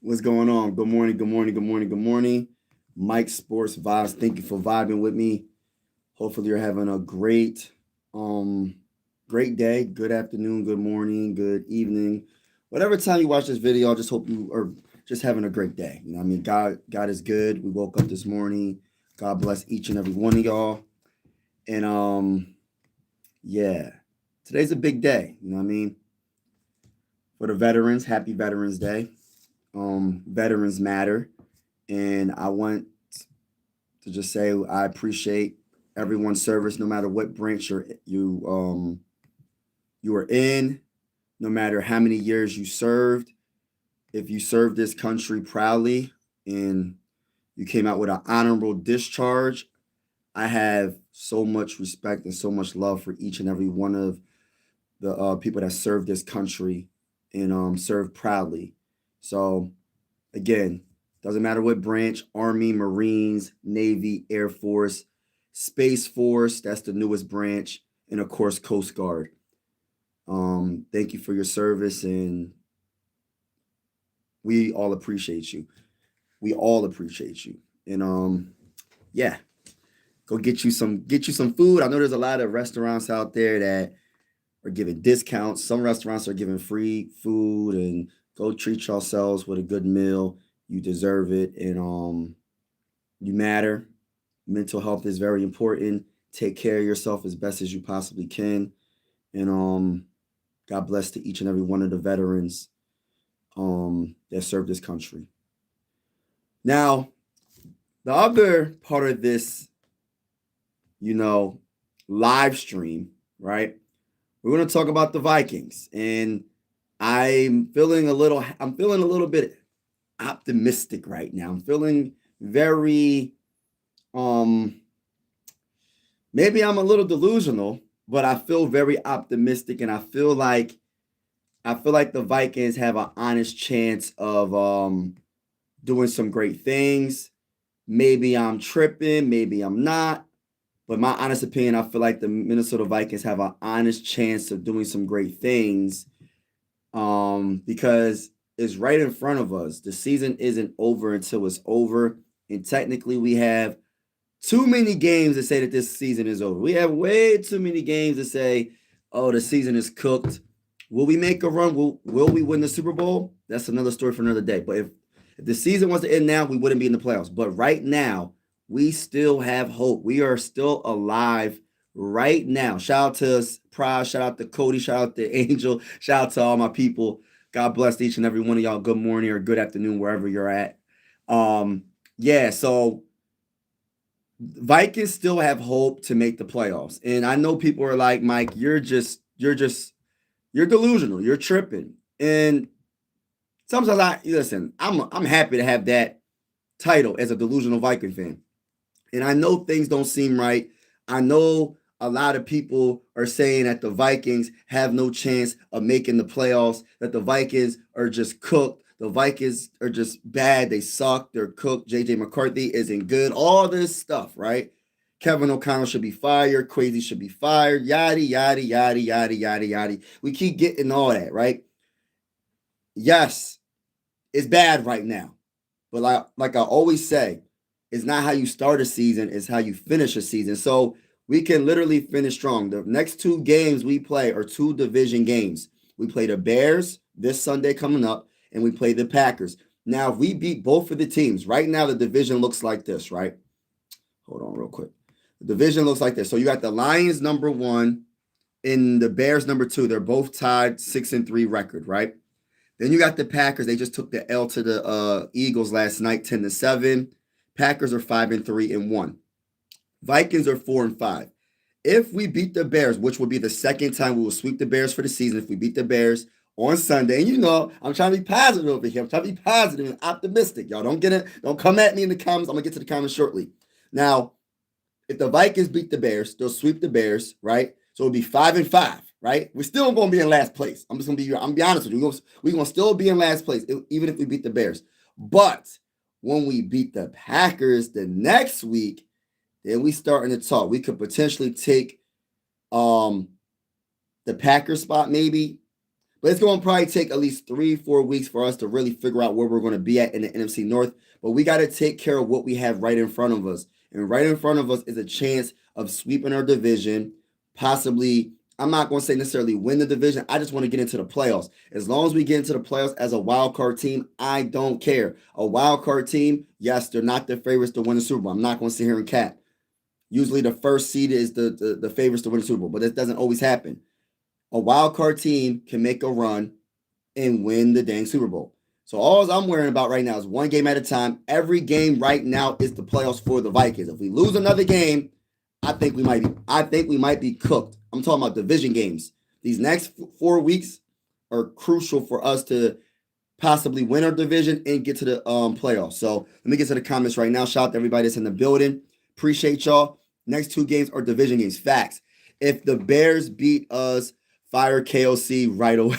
What's going on? Good morning, good morning, good morning, good morning. Mike Sports Vibes. Thank you for vibing with me. Hopefully you're having a um great day, good afternoon, good morning, good evening. Whatever time you watch this video, I just hope you are just having a great day. God is good. We woke up this morning. God bless each and every one of y'all. And yeah. Today's a big day, you know what I mean? For the veterans, happy Veterans Day. Veterans matter. And I want to just say I appreciate everyone's service, no matter what branch you are in, no matter how many years you served. If you served this country proudly and you came out with an honorable discharge, I have so much respect and so much love for each and every one of the people that served this country and served proudly. So again, doesn't matter what branch, Army, Marines, Navy, Air Force, Space Force, that's the newest branch, and of course, Coast Guard. Thank you for your service, and we all appreciate you. We all appreciate you. And yeah, go get you some food. I know there's a lot of restaurants out there that are giving discounts. Some restaurants are giving free food, and go treat yourselves with a good meal. You deserve it, and you matter. Mental health is very important. Take care of yourself as best as you possibly can, and God bless to each and every one of the veterans that served this country. Now, the other part of this, you know, live stream, right? We're going to talk about the Vikings, and I'm feeling a little bit optimistic right now. I'm feeling very maybe I'm a little delusional, but I feel very optimistic, and I feel like the Vikings have an honest chance of doing some great things. Maybe I'm tripping, maybe I'm not. But my honest opinion, I feel like the Minnesota Vikings have an honest chance of doing some great things because it's right in front of us. The season isn't over until it's over. And technically, we have too many games to say that this season is over. We have way too many games to say, oh, the season is cooked. Will we make a run? Will we win the Super Bowl? That's another story for another day. But if the season was to end now, we wouldn't be in the playoffs. But right now, we still have hope. We are still alive right now. Shout out to Prize, shout out to Cody, shout out to Angel, shout out to all my people. God bless each and every one of y'all. Good morning or good afternoon, wherever you're at. Yeah, so Vikings still have hope to make the playoffs. And I know people are like, Mike, you're delusional. You're tripping. And sometimes I'm happy to have that title as a delusional Viking fan. And I know things don't seem right. I know a lot of people are saying that the Vikings have no chance of making the playoffs, that the Vikings are just cooked. The Vikings are just bad. They suck. They're cooked. JJ McCarthy isn't good. All this stuff, right? Kevin O'Connell should be fired. Crazy should be fired. Yada, yada, yada, yada, yada, yada. We keep getting all that, right? Yes, it's bad right now. But like I always say, it's not how you start a season, it's how you finish a season. So we can literally finish strong. The next two games we play are two division games. We play the Bears this Sunday coming up, and we play the Packers. Now, if we beat both of the teams, right now the division looks like this, right? Hold on real quick. The division looks like this. So you got the Lions number 1 and the Bears number 2. They're both tied 6-3 record, right? Then you got the Packers. They just took the L to the Eagles last night, 10-7. Packers are 5-3-1. Vikings are 4-5. If we beat the Bears, which will be the second time we will sweep the Bears for the season, if we beat the Bears on Sunday, and you know I'm trying to be positive over here. I'm trying to be positive and optimistic. Y'all don't get it. Don't come at me in the comments. I'm gonna get to the comments shortly. Now, if the Vikings beat the Bears, they'll sweep the Bears, right? So it'll be 5-5, right? We're still gonna be in last place. I'm gonna be honest with you. We're gonna still be in last place, even if we beat the Bears. But when we beat the Packers the next week, then we starting to talk. We could potentially take the Packers spot, maybe. But it's going to probably take at least 3-4 weeks for us to really figure out where we're going to be at in the NFC North. But we got to take care of what we have right in front of us. And right in front of us is a chance of sweeping our division, possibly. I'm not going to say necessarily win the division. I just want to get into the playoffs. As long as we get into the playoffs as a wild card team, I don't care. A wild card team, yes, they're not the favorites to win the Super Bowl. I'm not going to sit here and cap. Usually the first seed is the favorites to win the Super Bowl, but that doesn't always happen. A wild card team can make a run and win the dang Super Bowl. So all I'm worrying about right now is one game at a time. Every game right now is the playoffs for the Vikings. If we lose another game, I think we might be cooked. I'm talking about division games. These next 4 weeks are crucial for us to possibly win our division and get to the playoffs. So let me get to the comments right now. Shout out to everybody that's in the building. Appreciate y'all. Next 2 games are division games. Facts. If the Bears beat us, fire KOC right away.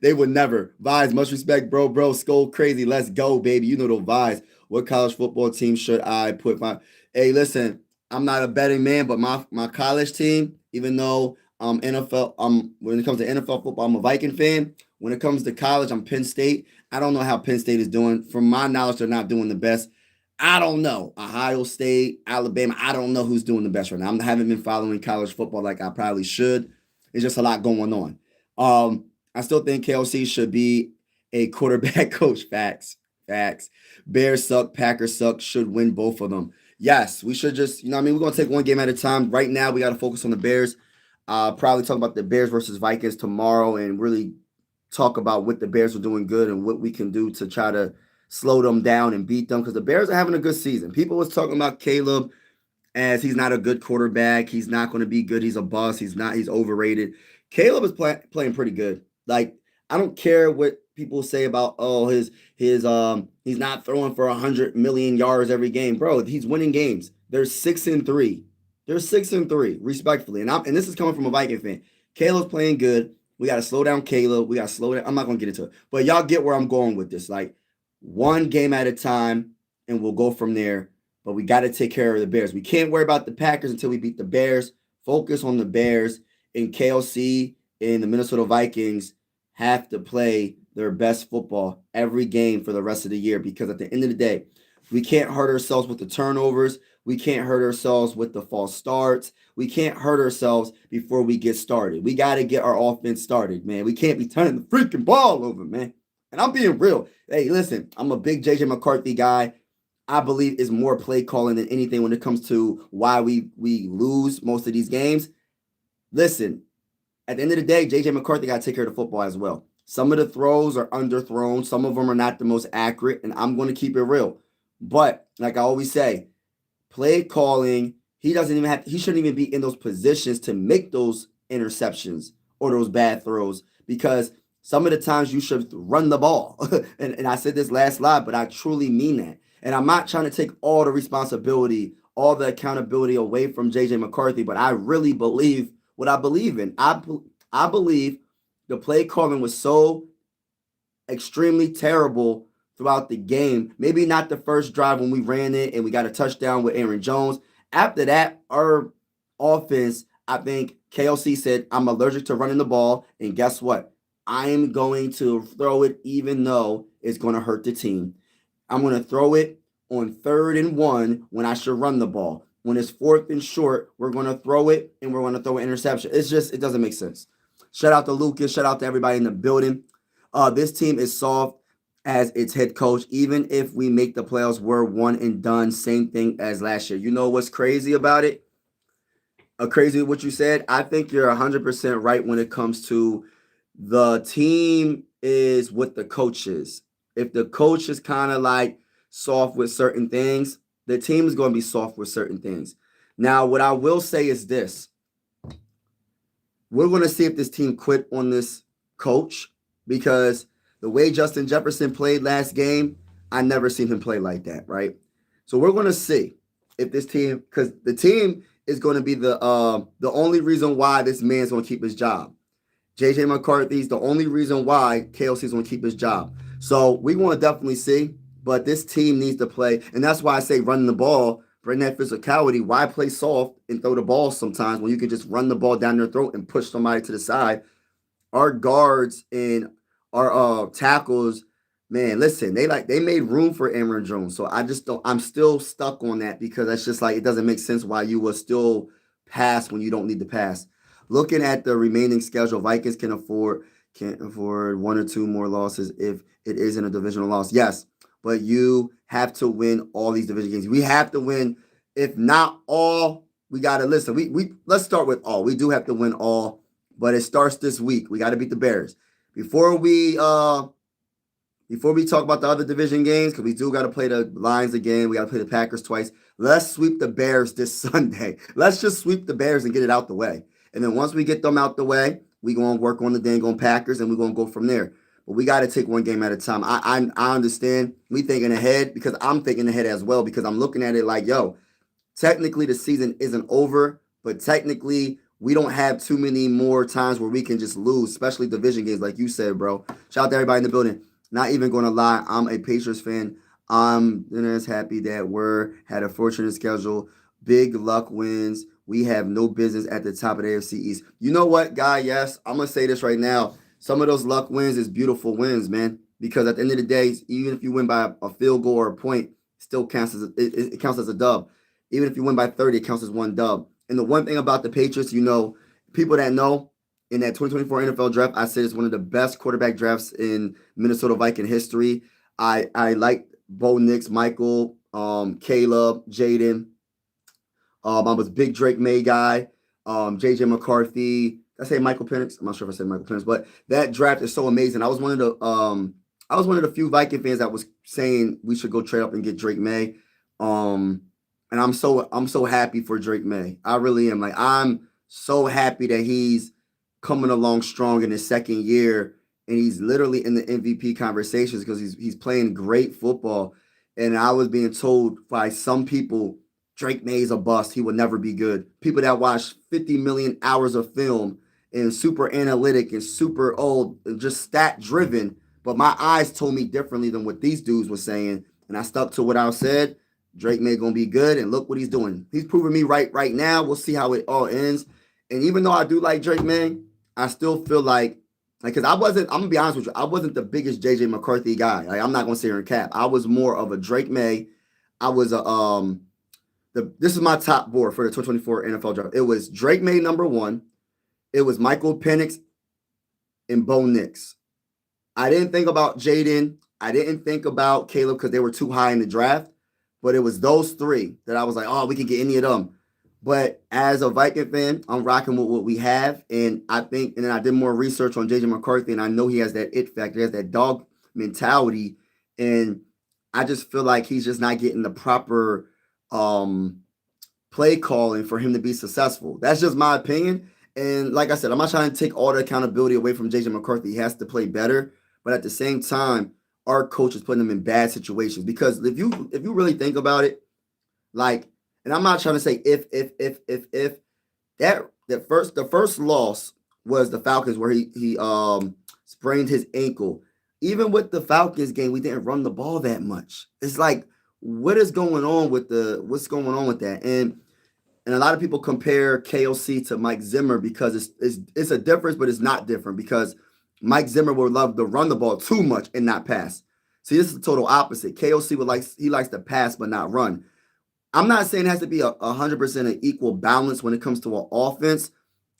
They would never. Vibes, much respect, bro. Skull crazy. Let's go, baby. You know the vibes. What college football team should I put my... Hey, listen, I'm not a betting man, but my college team, even though NFL, when it comes to NFL football, I'm a Viking fan. When it comes to college, I'm Penn State. I don't know how Penn State is doing. From my knowledge, they're not doing the best. I don't know. Ohio State, Alabama, I don't know who's doing the best right now. I haven't been following college football like I probably should. There's just a lot going on. I still think KLC should be a quarterback coach. Facts. Bears suck. Packers suck. Should win both of them. Yes, we should just, we're going to take one game at a time. Right now, we got to focus on the Bears. Probably talk about the Bears versus Vikings tomorrow and really talk about what the Bears are doing good and what we can do to try to slow them down and beat them, because the Bears are having a good season. People was talking about Caleb as he's not a good quarterback. He's not going to be good. He's a bust. He's overrated. Caleb is playing pretty good. Like, I don't care what people say about, his he's not throwing for 100 million yards every game. Bro, he's winning games. They're 6-3. They're 6-3, respectfully. And this is coming from a Viking fan. Caleb's playing good. We got to slow down Caleb. We got to slow down. I'm not going to get into it. But y'all get where I'm going with this. Like, one game at a time, and we'll go from there. But we got to take care of the Bears. We can't worry about the Packers until we beat the Bears. Focus on the Bears. And KLC and the Minnesota Vikings have to play their best football every game for the rest of the year, because at the end of the day, we can't hurt ourselves with the turnovers. We can't hurt ourselves with the false starts. We can't hurt ourselves before we get started. We got to get our offense started, man. We can't be turning the freaking ball over, man. And I'm being real. Hey, listen, I'm a big J.J. McCarthy guy. I believe is more play calling than anything when it comes to why we lose most of these games. Listen, at the end of the day, J.J. McCarthy got to take care of the football as well. Some of the throws are underthrown. Some of them are not the most accurate, and I'm going to keep it real. But like I always say, play calling, he shouldn't even be in those positions to make those interceptions or those bad throws, because some of the times you should run the ball. and I said this last live, but I truly mean that. And I'm not trying to take all the responsibility, all the accountability away from J.J. McCarthy, but I really believe what I believe in. I believe the play calling was so extremely terrible throughout the game. Maybe not the first drive when we ran it and we got a touchdown with Aaron Jones. After that, our offense, I think KLC said, I'm allergic to running the ball. And guess what? I'm going to throw it even though it's going to hurt the team. I'm going to throw it on 3rd and 1 when I should run the ball. When it's 4th and short, we're going to throw it and we're going to throw an interception. It doesn't make sense. Shout out to Lucas. Shout out to everybody in the building. This team is soft as its head coach. Even if we make the playoffs, we're one and done. Same thing as last year. You know what's crazy about it? Crazy what you said? I think you're 100% right when it comes to the team is what the coach is. If the coach is kind of like soft with certain things, the team is going to be soft with certain things. Now, what I will say is this. We're going to see if this team quit on this coach, because the way Justin Jefferson played last game, I never seen him play like that, right? So we're going to see if this team, because the team is going to be the only reason why this man's going to keep his job. J.J. McCarthy's the only reason why KLC is going to keep his job. So we want to definitely see, but this team needs to play, and that's why I say running the ball, bring that physicality. Why play soft and throw the ball sometimes when you can just run the ball down their throat and push somebody to the side? our guards and our tackles, man, listen, they made room for Aaron Jones. So I just don't. I'm still stuck on that because that's just like it doesn't make sense why you will still pass when you don't need to pass. Looking at the remaining schedule, Vikings can't afford one or two more losses if it isn't a divisional loss. Yes, but you have to win all these division games. We have to win, if not all. We got to listen. We let's start with all. We do have to win all, but it starts this week. We got to beat the Bears before we talk about the other division games, because we do got to play the Lions again. We got to play the Packers twice. Let's sweep the Bears this Sunday. Let's just sweep the Bears and get it out the way. And then once we get them out the way, we going to work on the dang on Packers, and we're going to go from there. But we got to take one game at a time. I understand we thinking ahead because I'm thinking ahead as well because I'm looking at it like, yo, technically the season isn't over, but technically we don't have too many more times where we can just lose, especially division games like you said, bro. Shout out to everybody in the building. Not even going to lie, I'm a Pacers fan. I'm just happy that we're had a fortunate schedule. Big luck wins. We have no business at the top of the AFC East. You know what, guy? Yes, I'm going to say this right now. Some of those luck wins is beautiful wins, man. Because at the end of the day, even if you win by a field goal or a point, it still counts it counts as a dub. Even if you win by 30, it counts as one dub. And the one thing about the Patriots, people that know, in that 2024 NFL draft, I said it's one of the best quarterback drafts in Minnesota Viking history. I like Bo Nix, Michael, Caleb, Jaden. I was a big Drake May guy. JJ McCarthy. I say Michael Penix. I'm not sure if I said Michael Penix, but that draft is so amazing. I was one of the few Viking fans that was saying we should go trade up and get Drake May. And I'm so happy for Drake May. I really am. Like, I'm so happy that he's coming along strong in his second year, and he's literally in the MVP conversations because he's playing great football. And I was being told by some people, Drake May is a bust. He will never be good. People that watch 50 million hours of film and super analytic and super old, just stat driven. But my eyes told me differently than what these dudes were saying. And I stuck to what I said. Drake May gonna be good, and look what he's doing. He's proving me right now. We'll see how it all ends. And even though I do like Drake May, I still feel like because I'm gonna be honest with you, I wasn't the biggest JJ McCarthy guy. Like, I'm not gonna sit here and cap. I was more of a Drake May. I was this is my top board for the 2024 NFL draft. It was Drake May number 1. It was Michael Penix and Bo Nix. I didn't think about Jaden. I didn't think about Caleb because they were too high in the draft. But it was those 3 that I was like, oh, we can get any of them. But as a Viking fan, I'm rocking with what we have. And then I did more research on JJ McCarthy, and I know he has that it factor, he has that dog mentality. And I just feel like he's just not getting the proper play calling for him to be successful. That's just my opinion. And like I said, I'm not trying to take all the accountability away from JJ McCarthy. He has to play better. But at the same time, our coach is putting him in bad situations. Because if you really think about it, like, and I'm not trying to say if the first loss was the Falcons where he sprained his ankle. Even with the Falcons game, we didn't run the ball that much. It's like, what's going on with that? And a lot of people compare KOC to Mike Zimmer because it's a difference, but it's not different because Mike Zimmer would love to run the ball too much and not pass. See, this is the total opposite. KOC likes to pass but not run. I'm not saying it has to be 100% an equal balance when it comes to an offense,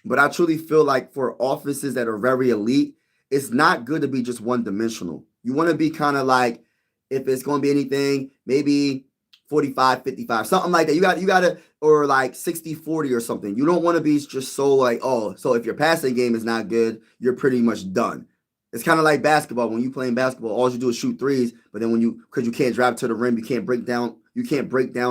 but I truly feel like for offenses that are very elite, it's not good to be just one-dimensional. You want to be kind of like, if it's going to be anything, maybe 45-55, something like that. You got to, or like 60-40 or something. You don't want to be just so like, oh, so if your passing game is not good, you're pretty much done. It's kind of like basketball. When you playing basketball, all you do is shoot threes, but then because you can't drive to the rim, you can't break down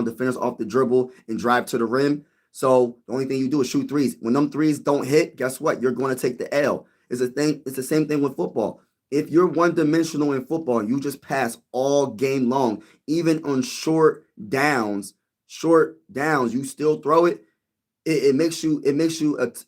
defenders off the dribble and drive to the rim. So the only thing you do is shoot threes. When them threes don't hit, guess what? You're going to take the L. It's the same thing with football. If you're one-dimensional in football, you just pass all game long, even on short downs, you still throw it. It makes you what's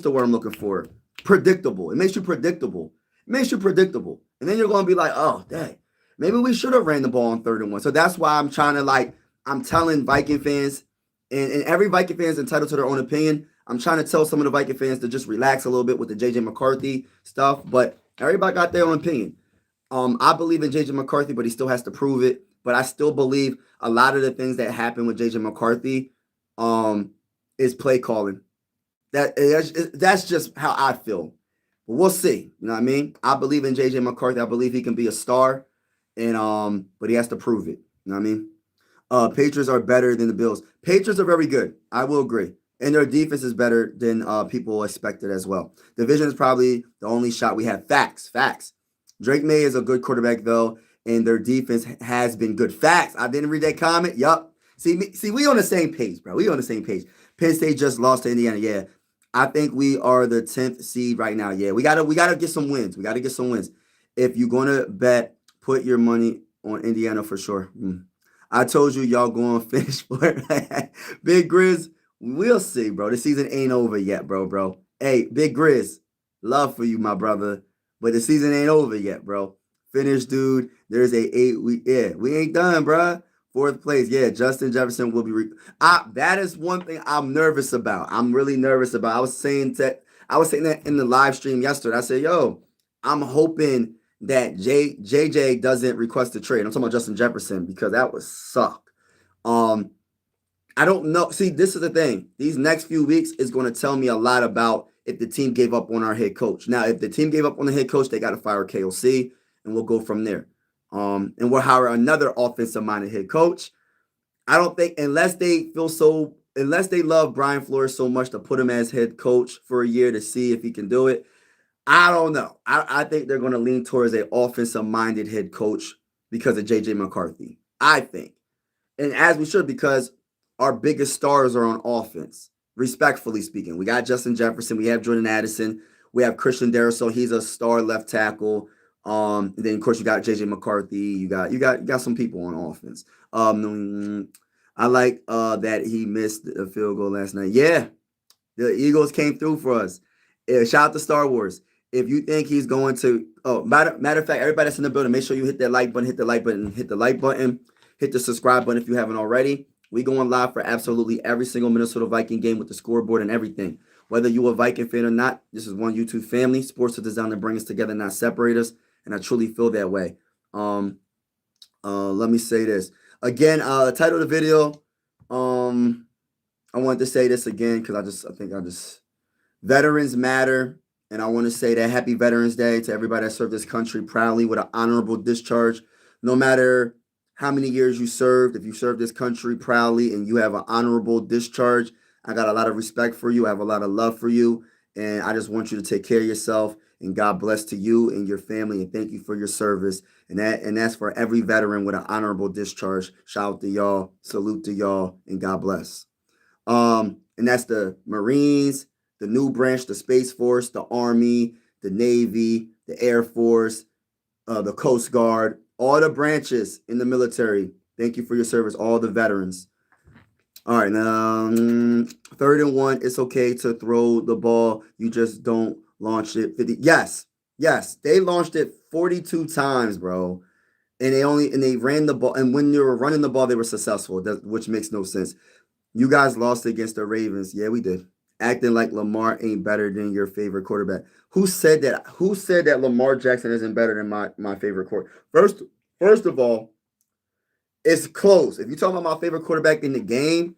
the word I'm looking for? Predictable. It makes you predictable. And then you're going to be like, oh, dang, maybe we should have ran the ball on 3rd and 1. So that's why I'm trying to I'm telling Viking fans, and every Viking fan is entitled to their own opinion. I'm trying to tell some of the Viking fans to just relax a little bit with the JJ McCarthy stuff, but everybody got their own opinion. I believe in JJ McCarthy, but he still has to prove it. But I still believe a lot of the things that happen with JJ McCarthy um, is play calling. That's just how I feel. But we'll see. You know what I mean? I believe in JJ McCarthy. I believe he can be a star, and but he has to prove it. You know what I mean? Patriots are better than the Bills. Patriots are very good. I will agree. And their defense is better than people expected as well. Division is probably the only shot we have. Facts. Facts. Drake May is a good quarterback, though, and their defense has been good. Facts. I didn't read that comment. Yup. See, we on the same page, bro. We on the same page. Penn State just lost to Indiana. Yeah. I think we are the 10th seed right now. Yeah. We gotta get some wins. We gotta get some wins. If you're gonna bet, put your money on Indiana for sure. I told you y'all going to finish for it. Big Grizz, we'll see, bro. The season ain't over yet, bro. Hey, Big Grizz, love for you, my brother. But the season ain't over yet, bro. Finish, dude. There's a 8-week. Yeah, we ain't done, bro. Fourth place. Yeah, Justin Jefferson will be. That is one thing I'm nervous about. I'm really nervous about. I was saying that in the live stream yesterday. I said, yo, I'm hoping that JJ doesn't request a trade. I'm talking about Justin Jefferson because that would suck. Um, I don't know. See, this is the thing. These next few weeks is going to tell me a lot about if the team gave up on our head coach. Now, if the team gave up on the head coach, they got to fire KOC, and we'll go from there. And we'll hire another offensive-minded head coach. I don't think unless they love Brian Flores so much to put him as head coach for a year to see if he can do it. I don't know. I think they're going to lean towards an offensive-minded head coach because of J.J. McCarthy. I think. And as we should, because our biggest stars are on offense, respectfully speaking. We got Justin Jefferson. We have Jordan Addison. We have Christian Darrisaw. He's a star left tackle. And then, of course, you got J.J. McCarthy. You got some people on offense. I like that he missed a field goal last night. Yeah, the Eagles came through for us. Shout out to Star Wars. If you think he's going to, matter of fact, everybody that's in the building, make sure you hit that like button, hit the like button, hit the subscribe button if you haven't already. We going live for absolutely every single Minnesota Viking game with the scoreboard and everything. Whether you're a Viking fan or not, this is one YouTube family. Sports are designed to bring us together, not separate us, and I truly feel that way. Let me say this again. The title of the video. I wanted to say this again because I think veterans matter. And I want to say that happy Veterans Day to everybody that served this country proudly with an honorable discharge. No matter how many years you served, if you served this country proudly and you have an honorable discharge, I got a lot of respect for you. I have a lot of love for you. And I just want you to take care of yourself. And God bless to you and your family. And thank you for your service. And that's for every veteran with an honorable discharge. Shout out to y'all. Salute to y'all. And God bless. And that's the Marines, the new branch, the Space Force, the Army, the Navy, the Air Force, the Coast Guard, all the branches in the military. Thank you for your service, all the veterans. All right, now, 3rd and 1, it's okay to throw the ball. You just don't launch it 50. Yes, they launched it 42 times, bro. And they ran the ball. And when they were running the ball, they were successful, which makes no sense. You guys lost against the Ravens. Yeah, we did. Acting like Lamar ain't better than your favorite quarterback. Who said that? Who said that Lamar Jackson isn't better than my favorite quarterback? First of all, it's close. If you're talking about my favorite quarterback in the game,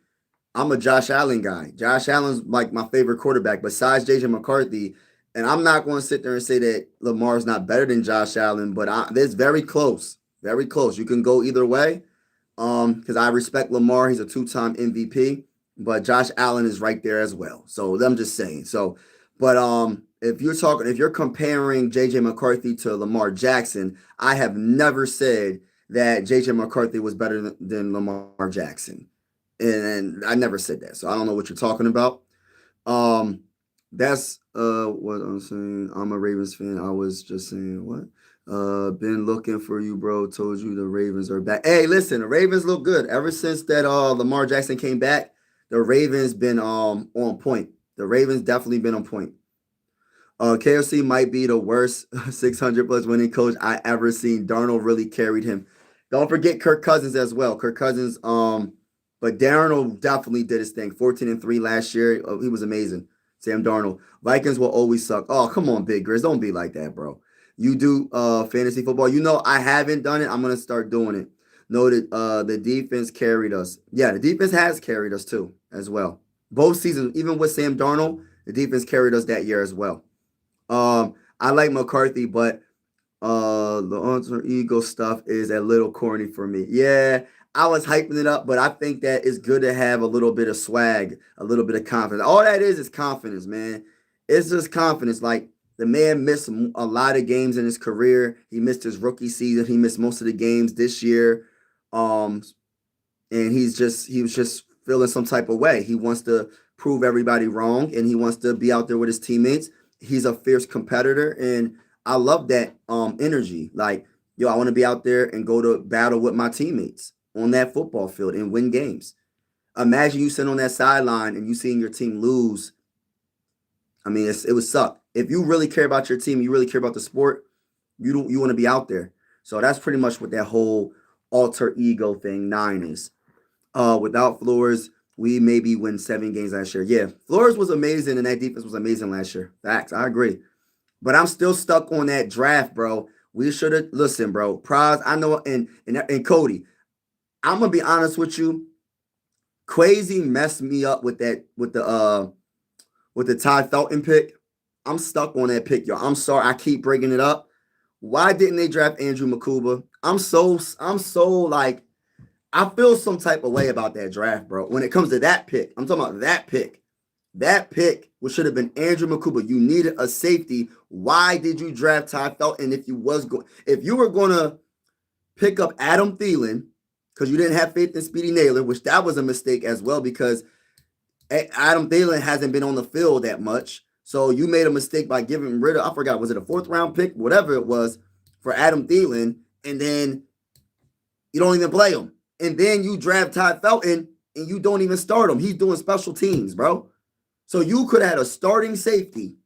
I'm a Josh Allen guy. Josh Allen's like my favorite quarterback besides J.J. McCarthy. And I'm not going to sit there and say that Lamar's not better than Josh Allen, but it's very close. Very close. You can go either way. Because I respect Lamar. He's a 2-time MVP. But Josh Allen is right there as well. So I'm just saying. But if you're comparing J.J. McCarthy to Lamar Jackson, I have never said that J.J. McCarthy was better than Lamar Jackson. And I never said that. So I don't know what you're talking about. That's what I'm saying. I'm a Ravens fan. I was just saying what? Been looking for you, bro. Told you the Ravens are back. Hey, listen, the Ravens look good. Ever since that Lamar Jackson came back, the Ravens been on point. The Ravens definitely been on point. KFC might be the worst 600 plus winning coach I ever seen. Darnold really carried him. Don't forget Kirk Cousins as well. Kirk Cousins But Darnold definitely did his thing. 14-3 last year. Oh, he was amazing. Sam Darnold. Vikings will always suck. Oh, come on, Big Grizz. Don't be like that, bro. You do fantasy football. You know I haven't done it. I'm gonna start doing it. Know that the defense carried us. Yeah, the defense has carried us too, as well. Both seasons, even with Sam Darnold, the defense carried us that year as well. I like McCarthy, but the alter ego stuff is a little corny for me. Yeah, I was hyping it up, but I think that it's good to have a little bit of swag, a little bit of confidence. All that is confidence, man. It's just confidence. Like the man missed a lot of games in his career. He missed his rookie season. He missed most of the games this year. Um, and he was just feeling some type of way. He wants to prove everybody wrong, and he wants to be out there with his teammates. He's a fierce competitor, and I love that energy. Like, yo, I want to be out there and go to battle with my teammates on that football field and win games. Imagine you sitting on that sideline and you seeing your team lose. I mean, it would suck. If you really care about your team, you really care about the sport, you want to be out there. So that's pretty much what that whole alter ego thing 9 is. Without Flores, we maybe win 7 games last year. Yeah, Flores was amazing and that defense was amazing last year. Facts, I agree. But I'm still stuck on that draft, bro. We should have listen, bro. Prize, I know, and Cody, I'm gonna be honest with you. Crazy messed me up with the Ty Felton pick. I'm stuck on that pick, yo. I'm sorry, I keep bringing it up. Why didn't they draft Andrew Makuba? I'm so like I feel some type of way about that draft, bro. When it comes to that pick, I'm talking about that pick. That pick, which should have been Andrew Makuba. You needed a safety. Why did you draft Ty Felton? If you were gonna pick up Adam Thielen, because you didn't have faith in Speedy Naylor, which that was a mistake as well, because Adam Thielen hasn't been on the field that much. So you made a mistake by giving rid of, I forgot, was it a 4th-round pick, whatever it was, for Adam Thielen, and then you don't even play him. And then you draft Ty Felton and you don't even start him. He's doing special teams, bro. So you could have had a starting safety.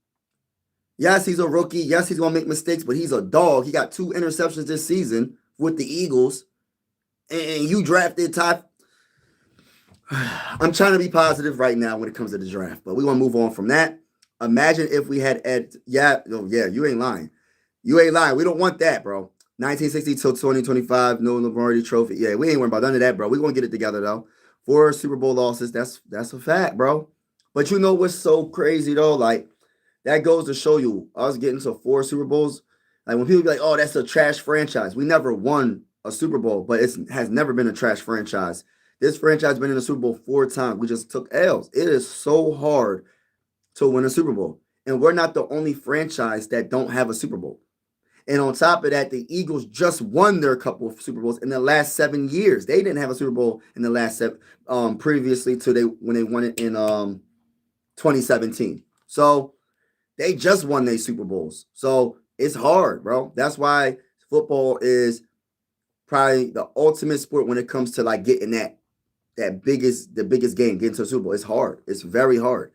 Yes, he's a rookie. Yes, he's going to make mistakes, but he's a dog. He got 2 interceptions this season with the Eagles. And you drafted Ty. I'm trying to be positive right now when it comes to the draft, but we want to move on from that. Imagine if we had Ed. Yeah, no, yeah, you ain't lying. You ain't lying. We don't want that, bro. 1960 till 2025, no Lombardi trophy. Yeah, we ain't worried about none of that, bro. We gonna get it together though. 4 Super Bowl losses. That's a fact, bro. But you know what's so crazy though? Like that goes to show you us getting to 4 Super Bowls. Like when people be like, "Oh, that's a trash franchise." We never won a Super Bowl, but it has never been a trash franchise. This franchise has been in the Super Bowl 4 times. We just took L's. It is so hard to win a Super Bowl, and we're not the only franchise that don't have a Super Bowl. And on top of that, the Eagles just won their couple of Super Bowls in the last 7 years. They didn't have a Super Bowl in the last 7 previously to when they won it in 2017. So they just won their Super Bowls. So it's hard, bro. That's why football is probably the ultimate sport when it comes to like getting the biggest game, getting to the Super Bowl. It's hard. It's very hard.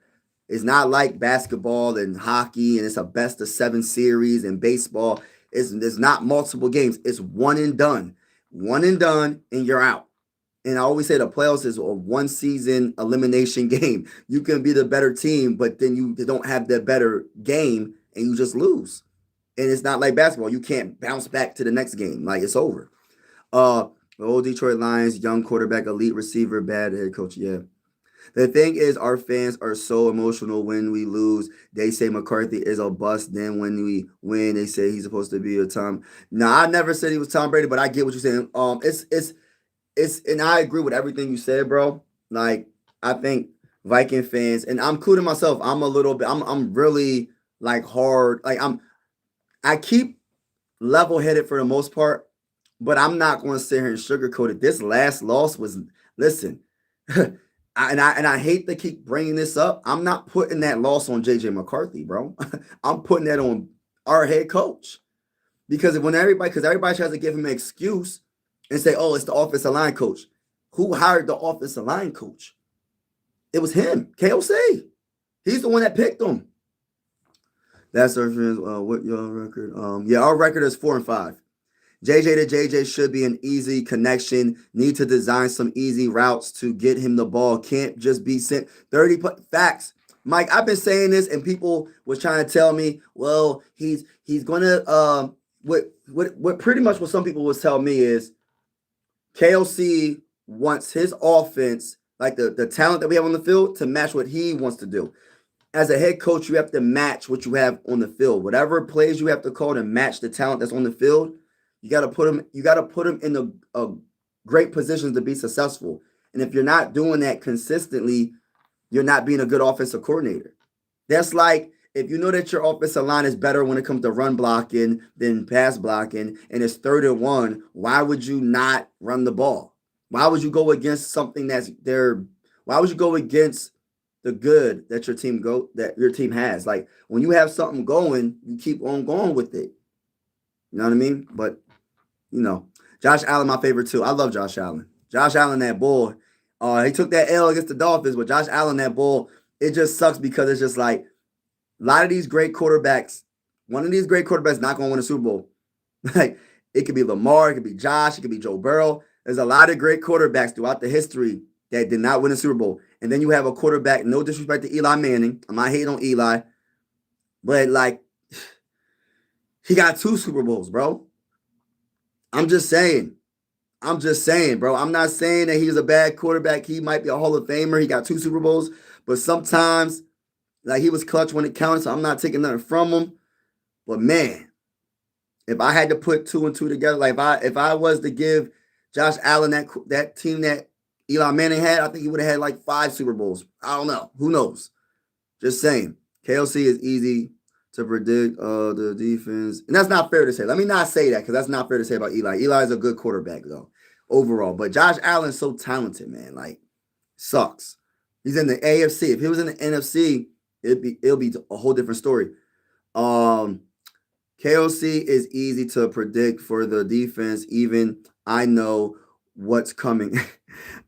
It's not like basketball and hockey, and it's a best of 7 series and baseball. There's not multiple games. It's one and done, and you're out. And I always say the playoffs is a 1-season elimination game. You can be the better team, but then you don't have the better game, and you just lose. And it's not like basketball. You can't bounce back to the next game. Like it's over. The old Detroit Lions, young quarterback, elite receiver, bad head coach. Yeah. The thing is, our fans are so emotional when we lose. They say McCarthy is a bust. Then when we win, they say he's supposed to be a Tom. No, I never said he was Tom Brady, but I get what you're saying. And I agree with everything you said, bro. Like, I think Viking fans, and I'm including myself, I'm really like hard. Like I keep level headed for the most part, but I'm not going to sit here and sugarcoat it. This last loss was, listen. I hate to keep bringing this up. I'm not putting that loss on JJ McCarthy, bro. I'm putting that on our head coach because everybody tries to give him an excuse and say, "Oh, it's the offensive line coach." Who hired the offensive line coach? It was him, KOC. He's the one that picked him. That's our friends. What your record? Yeah, our record is 4-5. JJ to JJ should be an easy connection. Need to design some easy routes to get him the ball. Can't just be sent 30 facts. Mike, I've been saying this, and people was trying to tell me, well, he's gonna what pretty much what some people was telling me is KLC wants his offense, like the talent that we have on the field, to match what he wants to do. As a head coach, you have to match what you have on the field. Whatever plays you have to call to match the talent that's on the field, you got to put them. You got to put them in a great positions to be successful. And if you're not doing that consistently, you're not being a good offensive coordinator. That's like if you know that your offensive line is better when it comes to run blocking than pass blocking, and it's 3rd and 1, why would you not run the ball? Why would you go against something that's there? Why would you go against the good that your team has? Like when you have something going, you keep on going with it. You know what I mean? But Josh Allen, my favorite too. I love Josh Allen. Josh Allen, that bull. He took that L against the Dolphins, but Josh Allen, that bull. It just sucks because it's just like a lot of these great quarterbacks. One of these great quarterbacks not going to win a Super Bowl. Like it could be Lamar, it could be Josh, it could be Joe Burrow. There's a lot of great quarterbacks throughout the history that did not win a Super Bowl. And then you have a quarterback, no disrespect to Eli Manning. I'm not hating on Eli. But, like, he got 2 Super Bowls, bro. I'm just saying, bro. I'm not saying that he's a bad quarterback. He might be a Hall of Famer. He got 2 Super Bowls. But sometimes, like, he was clutch when it counted, so I'm not taking nothing from him. But, man, if I had to put 2 and 2 together, like, if I was to give Josh Allen that team that Eli Manning had, I think he would have had like 5 Super Bowls. I don't know. Who knows? Just saying. KLC is easy to predict the defense. And that's not fair to say. Let me not say that because that's not fair to say about Eli. Eli is a good quarterback, though, overall. But Josh Allen's so talented, man. Like, sucks. He's in the AFC. If he was in the NFC, it'll be a whole different story. KLC is easy to predict for the defense. Even I know what's coming.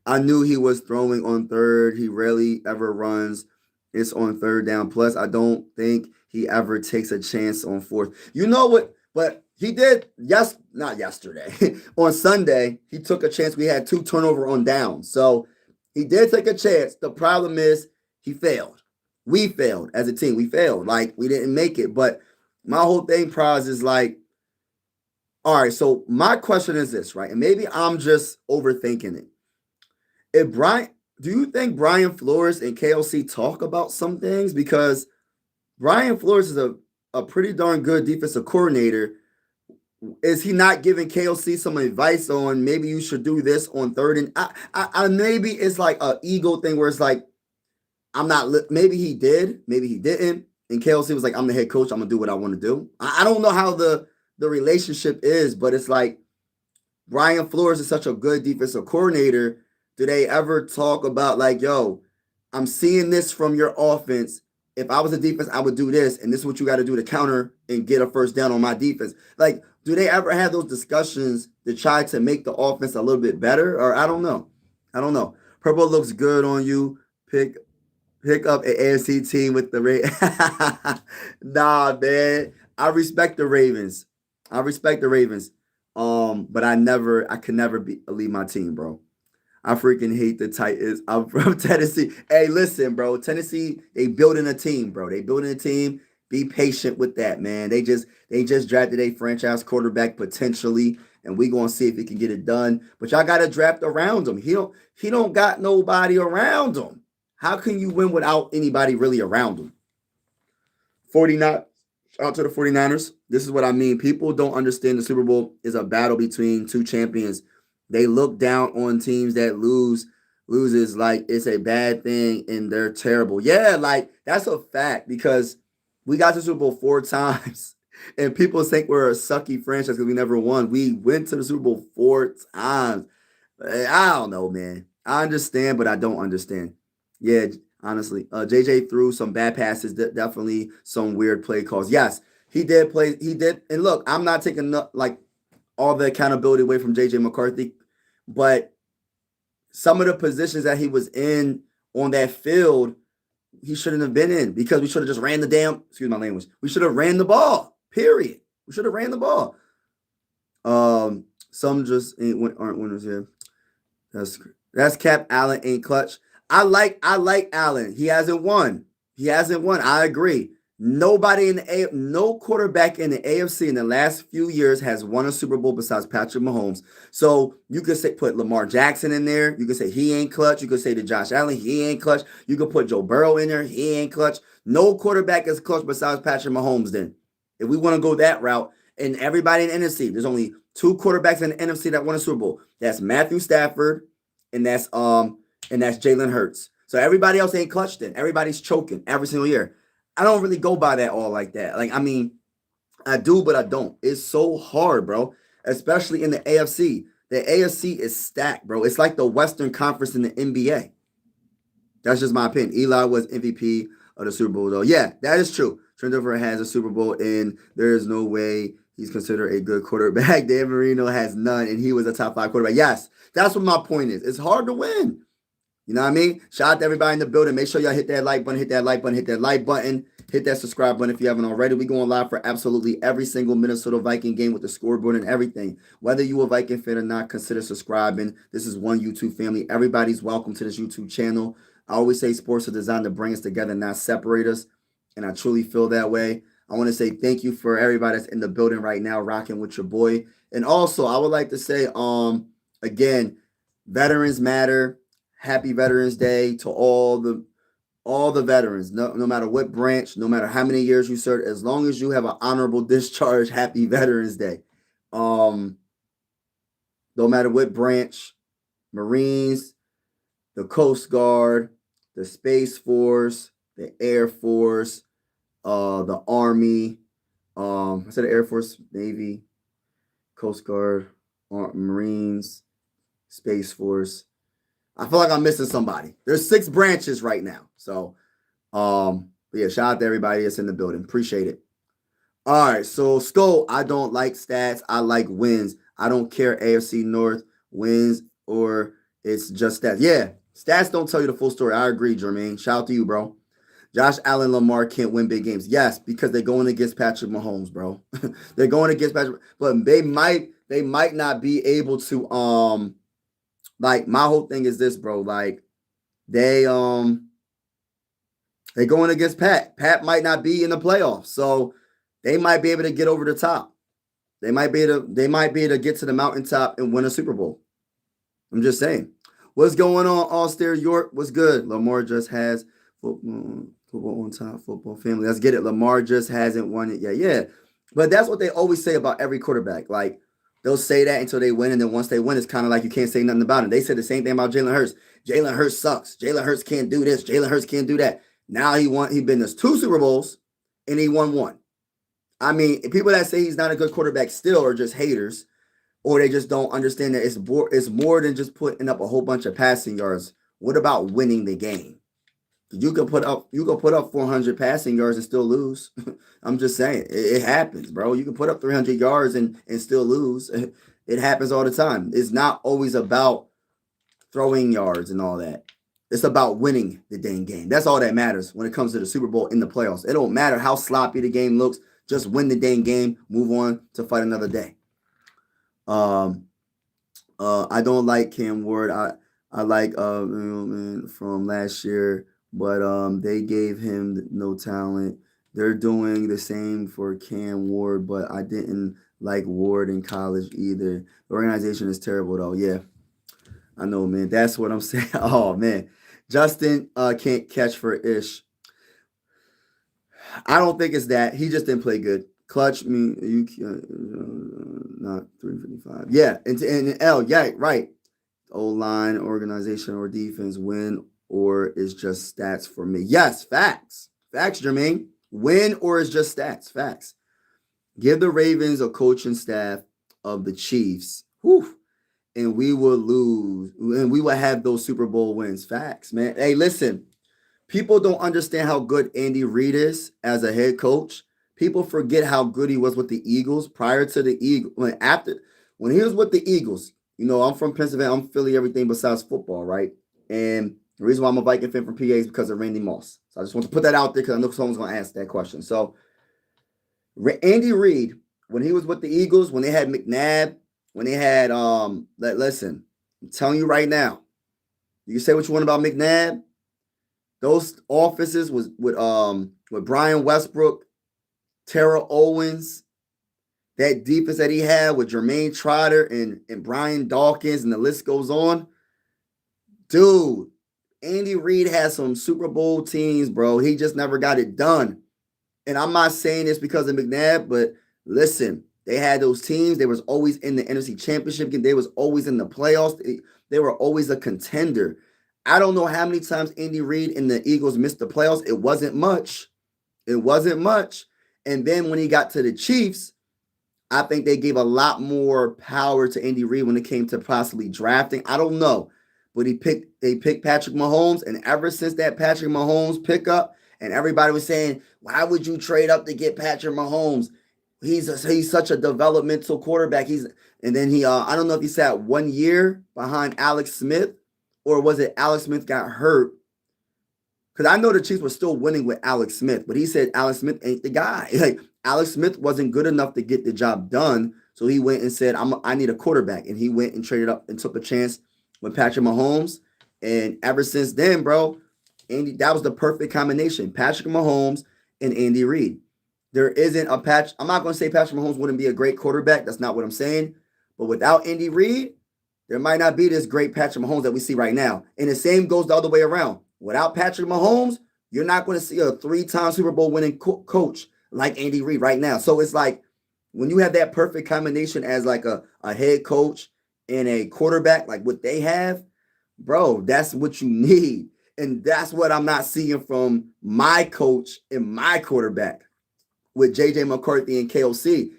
I knew he was throwing on 3rd. He rarely ever runs. It's on 3rd down. Plus, I don't think he ever takes a chance on 4th. You know what? But he did, not yesterday. On Sunday, he took a chance. We had 2 turnover on downs. So he did take a chance. The problem is he failed. We failed as a team. We failed. Like, we didn't make it. But my whole thing, Praz, is like, all right, so my question is this, right? And maybe I'm just overthinking it. Do you think Brian Flores and KLC talk about some things? Because Brian Flores is a pretty darn good defensive coordinator. Is he not giving KLC some advice on maybe you should do this on 3rd? And I maybe it's like an ego thing where it's like, maybe he did, maybe he didn't. And KLC was like, I'm the head coach. I'm going to do what I want to do. I don't know how the relationship is, but it's like Brian Flores is such a good defensive coordinator. Do they ever talk about like, yo, I'm seeing this from your offense. If I was a defense, I would do this, and this is what you got to do to counter and get a 1st down on my defense. Like, do they ever have those discussions to try to make the offense a little bit better? Or I don't know. Purple looks good on you. Pick up an AFC team with the Ravens. Nah, man. I respect the Ravens. But I could never leave my team, bro. I freaking hate the Titans. I'm from Tennessee. Hey, listen, bro. Tennessee, they building a team, bro. They building a team. Be patient with that, man. They just drafted a franchise quarterback potentially, and we gonna see if he can get it done. But y'all gotta draft around him. He don't got nobody around him. How can you win without anybody really around him? 49. Out to the 49ers. This is what I mean. People don't understand the Super Bowl is a battle between 2 champions. They look down on teams that loses like it's a bad thing and they're terrible. Yeah, like that's a fact because we got to the Super Bowl 4 times and people think we're a sucky franchise because we never won. We went to the Super Bowl 4 times. I don't know, man. I understand, but I don't understand. Yeah, honestly. JJ threw some bad passes, definitely some weird play calls. Yes, he did play. He did. And look, I'm not taking like all the accountability away from JJ McCarthy, but some of the positions that he was in on that field, he shouldn't have been in because we should have just ran the excuse my language. We should have ran the ball, period. We should have ran the ball. Some just aren't winners here. That's Cap. Allen ain't clutch. I like Allen. He hasn't won. He hasn't won. I agree. Nobody in the no quarterback in the AFC in the last few years has won a Super Bowl besides Patrick Mahomes. So you could say put Lamar Jackson in there. You could say he ain't clutch. You could say to Josh Allen, he ain't clutch. You could put Joe Burrow in there. He ain't clutch. No quarterback is clutch besides Patrick Mahomes. Then, if we want to go that route, and everybody in the NFC, there's only two quarterbacks in the NFC that won a Super Bowl. That's Matthew Stafford and that's Jalen Hurts. So everybody else ain't clutched in. Everybody's choking every single year. I don't really go by that all like that. Like, I mean, I do, but I don't. It's so hard, bro. Especially in the AFC. The AFC is stacked, bro. It's like the Western Conference in the NBA. That's just my opinion. Eli was MVP of the Super Bowl, though. Yeah, that is true. Trent Dilfer has a Super Bowl, and there is no way he's considered a good quarterback. Dan Marino has none, and he was a top 5 quarterback. Yes, that's what my point is. It's hard to win. You know what I mean? Shout out to everybody in the building. Make sure y'all hit that like button, hit that like button, hit that like button, hit that subscribe button if you haven't already. We going live for absolutely every single Minnesota Viking game with the scoreboard and everything. Whether you a Viking fan or not, consider subscribing. This is one YouTube family. Everybody's welcome to this YouTube channel. I always say sports are designed to bring us together, not separate us. And I truly feel that way. I want to say thank you for everybody that's in the building right now, rocking with your boy. And also, I would like to say, again, veterans matter. Happy Veterans Day to all the veterans, no matter what branch, no matter how many years you served, as long as you have an honorable discharge, happy Veterans Day. No matter what branch, Marines, the Coast Guard, the Space Force, the Air Force, the Army, I said the Air Force, Navy, Coast Guard, Marines, Space Force. I feel like I'm missing somebody. There's 6 branches right now. So, yeah, shout out to everybody that's in the building. Appreciate it. All right, so Skull, I don't like stats. I like wins. I don't care AFC North wins or it's just stats. Yeah, stats don't tell you the full story. I agree, Jermaine. Shout out to you, bro. Josh Allen, Lamar can't win big games. Yes, because they're going against Patrick Mahomes, bro. They're going against Patrick, but they might not be able to like my whole thing is this, bro. Like they're going against Pat. Pat might not be in the playoffs, so they might be able to get over the top. They might be able to get to the mountaintop and win a Super Bowl. I'm just saying. What's going on, Austere York? What's good? Lamar just has football on top, football family. Let's get it. Lamar just hasn't won it yet. Yeah, but that's what they always say about every quarterback. Like they'll say that until they win, and then once they win, it's kind of like you can't say nothing about it. They said the same thing about Jalen Hurts. Jalen Hurts sucks. Jalen Hurts can't do this. Jalen Hurts can't do that. Now he been to 2 Super Bowls, and he won 1. I mean, people that say he's not a good quarterback still are just haters, or they just don't understand that it's more than just putting up a whole bunch of passing yards. What about winning the game? You can put up 400 passing yards and still lose. I'm just saying it happens, bro. You can put up 300 yards and still lose. It happens all the time. It's not always about throwing yards and all that. It's about winning the dang game. That's all that matters when it comes to the Super Bowl in the playoffs. It don't matter how sloppy the game looks. Just win the dang game. Move on to fight another day. I don't like Cam Ward. I like from last year. But they gave him no talent. They're doing the same for Cam Ward, but I didn't like Ward in college either. The organization is terrible, though. Yeah, I know, man. That's what I'm saying. Oh, man. Justin can't catch for Ish. I don't think it's that. He just didn't play good. Clutch me. You not 355. Yeah, and L. Yeah, right. O-line, organization, or defense win. Or is just stats for me? Yes, facts. Facts, Jermaine. Win or is just stats? Facts. Give the Ravens a coaching staff of the Chiefs. Whew, and we will lose. And we will have those Super Bowl wins. Facts, man. Hey, listen. People don't understand how good Andy Reid is as a head coach. People forget how good he was with the Eagles prior to the Eagles. When he was with the Eagles, you know, I'm from Pennsylvania. I'm Philly, everything besides football, right? And the reason why I'm a Viking fan from PA is because of Randy Moss. So I just want to put that out there because I know someone's going to ask that question. So Andy Reid, when he was with the Eagles, when they had McNabb when they had listen, I'm telling you right now, you can say what you want about McNabb. Those offenses was with Brian Westbrook, Terrell Owens, that defense that he had with Jermaine Trotter and Brian Dawkins, and the list goes on. Dude, Andy Reid has some Super Bowl teams, bro. He just never got it done. And I'm not saying this because of McNabb, but listen, they had those teams. They was always in the NFC Championship game. They was always in the playoffs. They were always a contender. I don't know how many times Andy Reid and the Eagles missed the playoffs. It wasn't much. It wasn't much. And then when he got to the Chiefs, I think they gave a lot more power to Andy Reid when it came to possibly drafting. I don't know. But they picked Patrick Mahomes, and ever since that Patrick Mahomes pickup, and everybody was saying, why would you trade up to get Patrick Mahomes? He's such a developmental quarterback. And then I don't know if he sat 1 year behind Alex Smith, or was it Alex Smith got hurt? Because I know the Chiefs were still winning with Alex Smith, but he said Alex Smith ain't the guy. Like Alex Smith wasn't good enough to get the job done, so he went and said, I need a quarterback, and he went and traded up and took a chance with Patrick Mahomes. And ever since then, bro, that was the perfect combination. Patrick Mahomes and Andy Reid. There isn't a patch. I'm not going to say Patrick Mahomes wouldn't be a great quarterback. That's not what I'm saying. But without Andy Reid, there might not be this great Patrick Mahomes that we see right now. And the same goes the other way around. Without Patrick Mahomes, you're not going to see a 3-time Super Bowl winning coach like Andy Reid right now. So it's like when you have that perfect combination as like a head coach and a quarterback like what they have, bro, that's what you need. And that's what I'm not seeing from my coach and my quarterback with J.J. McCarthy and KOC.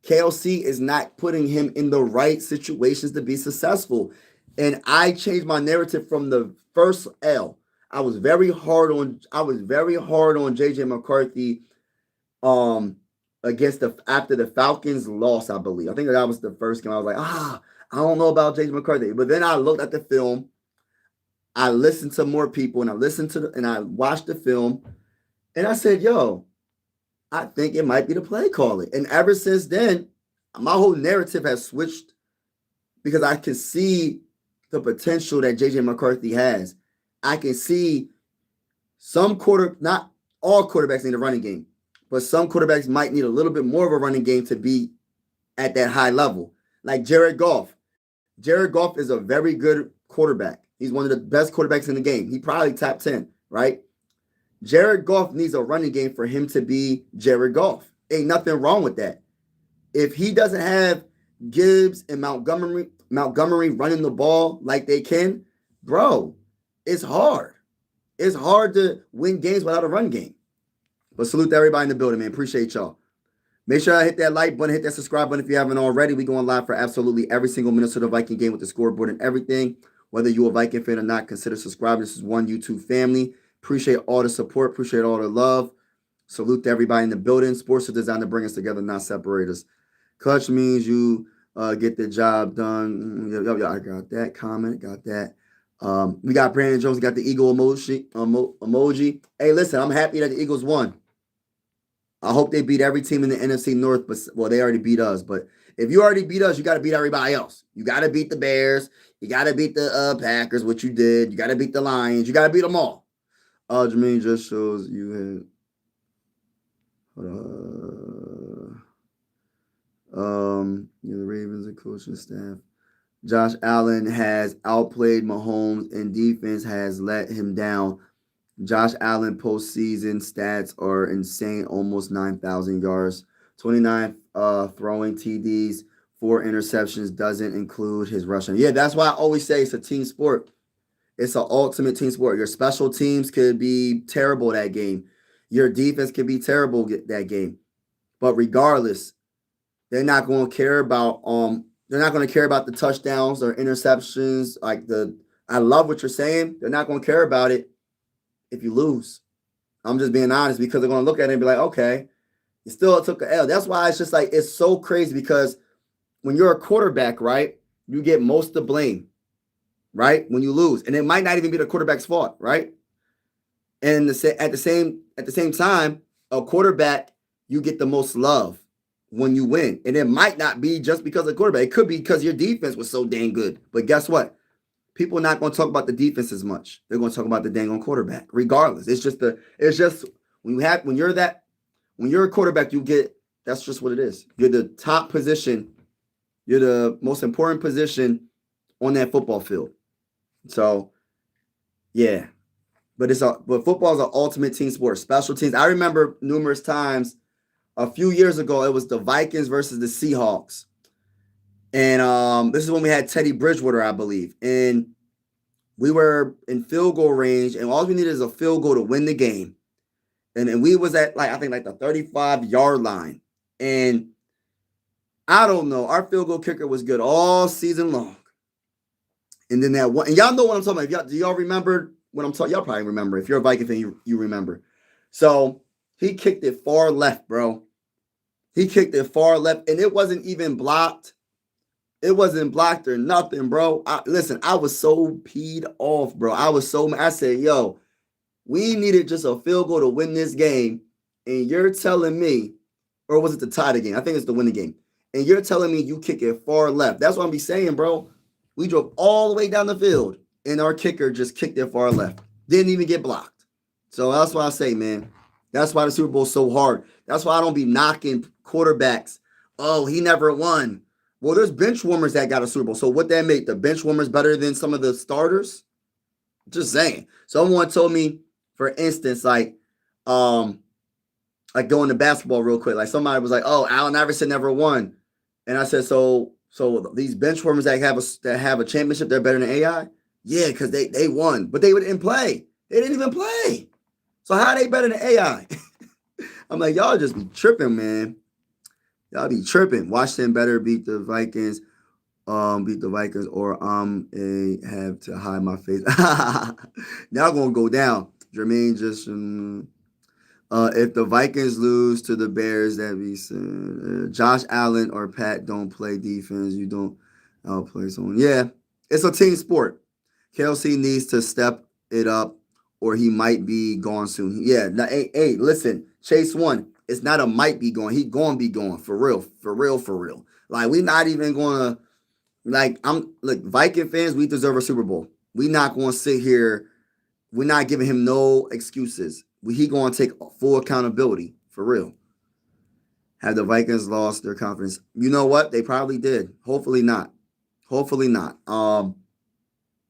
KOC is not putting him in the right situations to be successful. And I changed my narrative from the first L. I was very hard on J.J. McCarthy after the Falcons loss, I believe. I think that was the first game. I was like, I don't know about J.J. McCarthy. But then I looked at the film. I listened to more people, and I watched the film, and I said, yo, I think it might be the play calling. And ever since then, my whole narrative has switched because I can see the potential that J.J. McCarthy has. I can see not all quarterbacks need a running game, but some quarterbacks might need a little bit more of a running game to be at that high level. Like Jared Goff. Jared Goff is a very good quarterback. He's one of the best quarterbacks in the game. He probably top 10, right? Jared Goff needs a running game for him to be Jared Goff. Ain't nothing wrong with that. If he doesn't have Gibbs and Montgomery running the ball like they can, bro, it's hard. It's hard to win games without a run game. But salute to everybody in the building, man. Appreciate y'all. Make sure I hit that like button, hit that subscribe button if you haven't already. We going live for absolutely every single Minnesota Viking game with the scoreboard and everything. Whether you're a Viking fan or not, consider subscribing. This is one YouTube family. Appreciate all the support. Appreciate all the love. Salute to everybody in the building. Sports are designed to bring us together, not separate us. Clutch means you get the job done. I got that comment. Got that. We got Brandon Jones. Got the eagle emoji. Hey, listen, I'm happy that the Eagles won. I hope they beat every team in the NFC North. But they already beat us. But if you already beat us, you got to beat everybody else. You got to beat the Bears. You got to beat the Packers, which you did. You got to beat the Lions. You got to beat them all. Jermaine just shows you had the Ravens and coaching staff. Josh Allen has outplayed Mahomes and defense has let him down. Josh Allen postseason stats are insane, almost 9,000 yards, 29 throwing TDs, 4 interceptions, doesn't include his rushing. Yeah, that's why I always say it's a team sport. It's an ultimate team sport. Your special teams could be terrible that game. Your defense could be terrible that game. But regardless, they're not going to care about the touchdowns or interceptions. I love what you're saying. They're not going to care about it if you lose. I'm just being honest because they're going to look at it and be like, okay, you still took an L. That's why it's just like it's so crazy because when you're a quarterback, right, you get most of the blame. Right? When you lose. And it might not even be the quarterback's fault, right? And at the same time, a quarterback, you get the most love when you win. And it might not be just because of the quarterback. It could be because your defense was so dang good. But guess what? People are not going to talk about the defense as much. They're going to talk about the dang on quarterback, regardless. It's just when you're a quarterback, that's just what it is. You're the top position. You're the most important position on that football field. So, yeah. But football is an ultimate team sport. Special teams. I remember numerous times a few years ago, it was the Vikings versus the Seahawks. And this is when we had Teddy Bridgewater, I believe. And we were in field goal range, and all we needed is a field goal to win the game. And we was at I think the 35-yard line. And I don't know, our field goal kicker was good all season long. And then that one, and y'all know what I'm talking about. Do y'all remember what I'm talking? Y'all probably remember. If you're a Viking fan, you remember. So he kicked it far left, bro. He kicked it far left, and it wasn't even blocked. It wasn't blocked or nothing, bro. Listen, I was so peed off, bro. I said, yo, we needed just a field goal to win this game, and you're telling me, or was it to tie the game? I think it's to win the game. And you're telling me you kick it far left. That's what I'm be saying, bro. We drove all the way down the field, and our kicker just kicked it far left. Didn't even get blocked. So that's why I say, man, that's why the Super Bowl is so hard. That's why I don't be knocking quarterbacks. Oh, he never won. Well, there's bench warmers that got a Super Bowl. So what that make? The bench warmers better than some of the starters? Just saying. Someone told me, for instance, like going to basketball real quick. Like somebody was like, "Oh, Allen Iverson never won," and I said, "So these bench warmers that have a championship, they're better than AI?" Yeah, because they won, but they didn't play. They didn't even play. So how are they better than AI? I'm like, y'all just be tripping, man. Y'all be tripping. Washington better beat the Vikings. Or have to hide my face. Now gonna go down. Jermaine just if the Vikings lose to the Bears, that be Josh Allen or Pat don't play defense. You don't outplay someone. Yeah, it's a team sport. Kelsey needs to step it up, or he might be gone soon. Yeah, now, hey, listen, Chase won. It's not a might be going. He gonna be going for real. Like we not even gonna. Look, Viking fans, we deserve a Super Bowl. We not going to sit here. We're not giving him no excuses. He going to take full accountability, for real. Have the Vikings lost their confidence? You know what? They probably did. Hopefully not.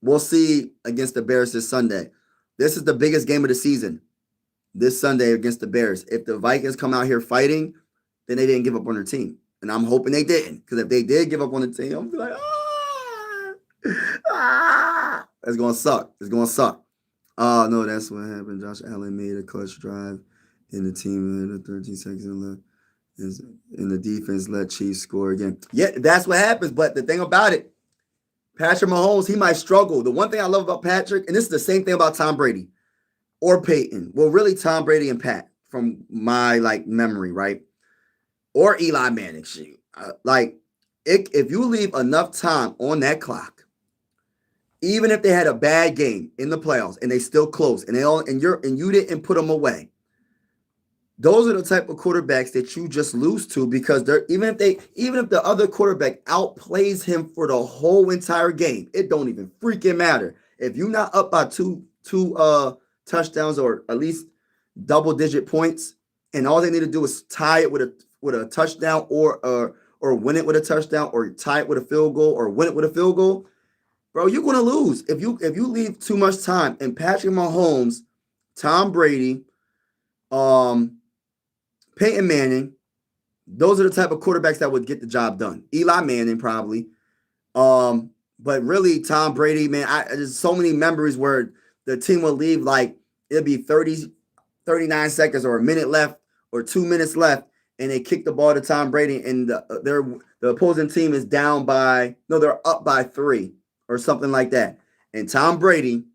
We'll see against the Bears this Sunday. This is the biggest game of the season. This Sunday against the Bears. If the Vikings come out here fighting, then they didn't give up on their team. And I'm hoping they didn't. Because if they did give up on the team, I'm like, it's going to suck. No, that's what happened. Josh Allen made a clutch drive in the team in the 13 seconds left. And the defense let Chiefs score again. Yeah, that's what happens. But the thing about it, Patrick Mahomes, he might struggle. The one thing I love about Patrick, and this is the same thing about Tom Brady or Peyton. Well, really Tom Brady and Pat from my memory, right? Or Eli Manning, shoot. If you leave enough time on that clock, even if they had a bad game in the playoffs and they still close and you didn't put them away, those are the type of quarterbacks that you just lose to because even if the other quarterback outplays him for the whole entire game, it don't even freaking matter. If you're not up by two touchdowns or at least double-digit points, and all they need to do is tie it with a touchdown or win it with a touchdown or tie it with a field goal or win it with a field goal, bro, you're going to lose. If you leave too much time. And Patrick Mahomes, Tom Brady, Peyton Manning, those are the type of quarterbacks that would get the job done. Eli Manning probably. But really Tom Brady, man, there's so many memories where the team will leave it'll be 39 seconds or a minute left or 2 minutes left, and they kick the ball to Tom Brady, and the opposing team is they're up by 3 or something like that. And Tom Brady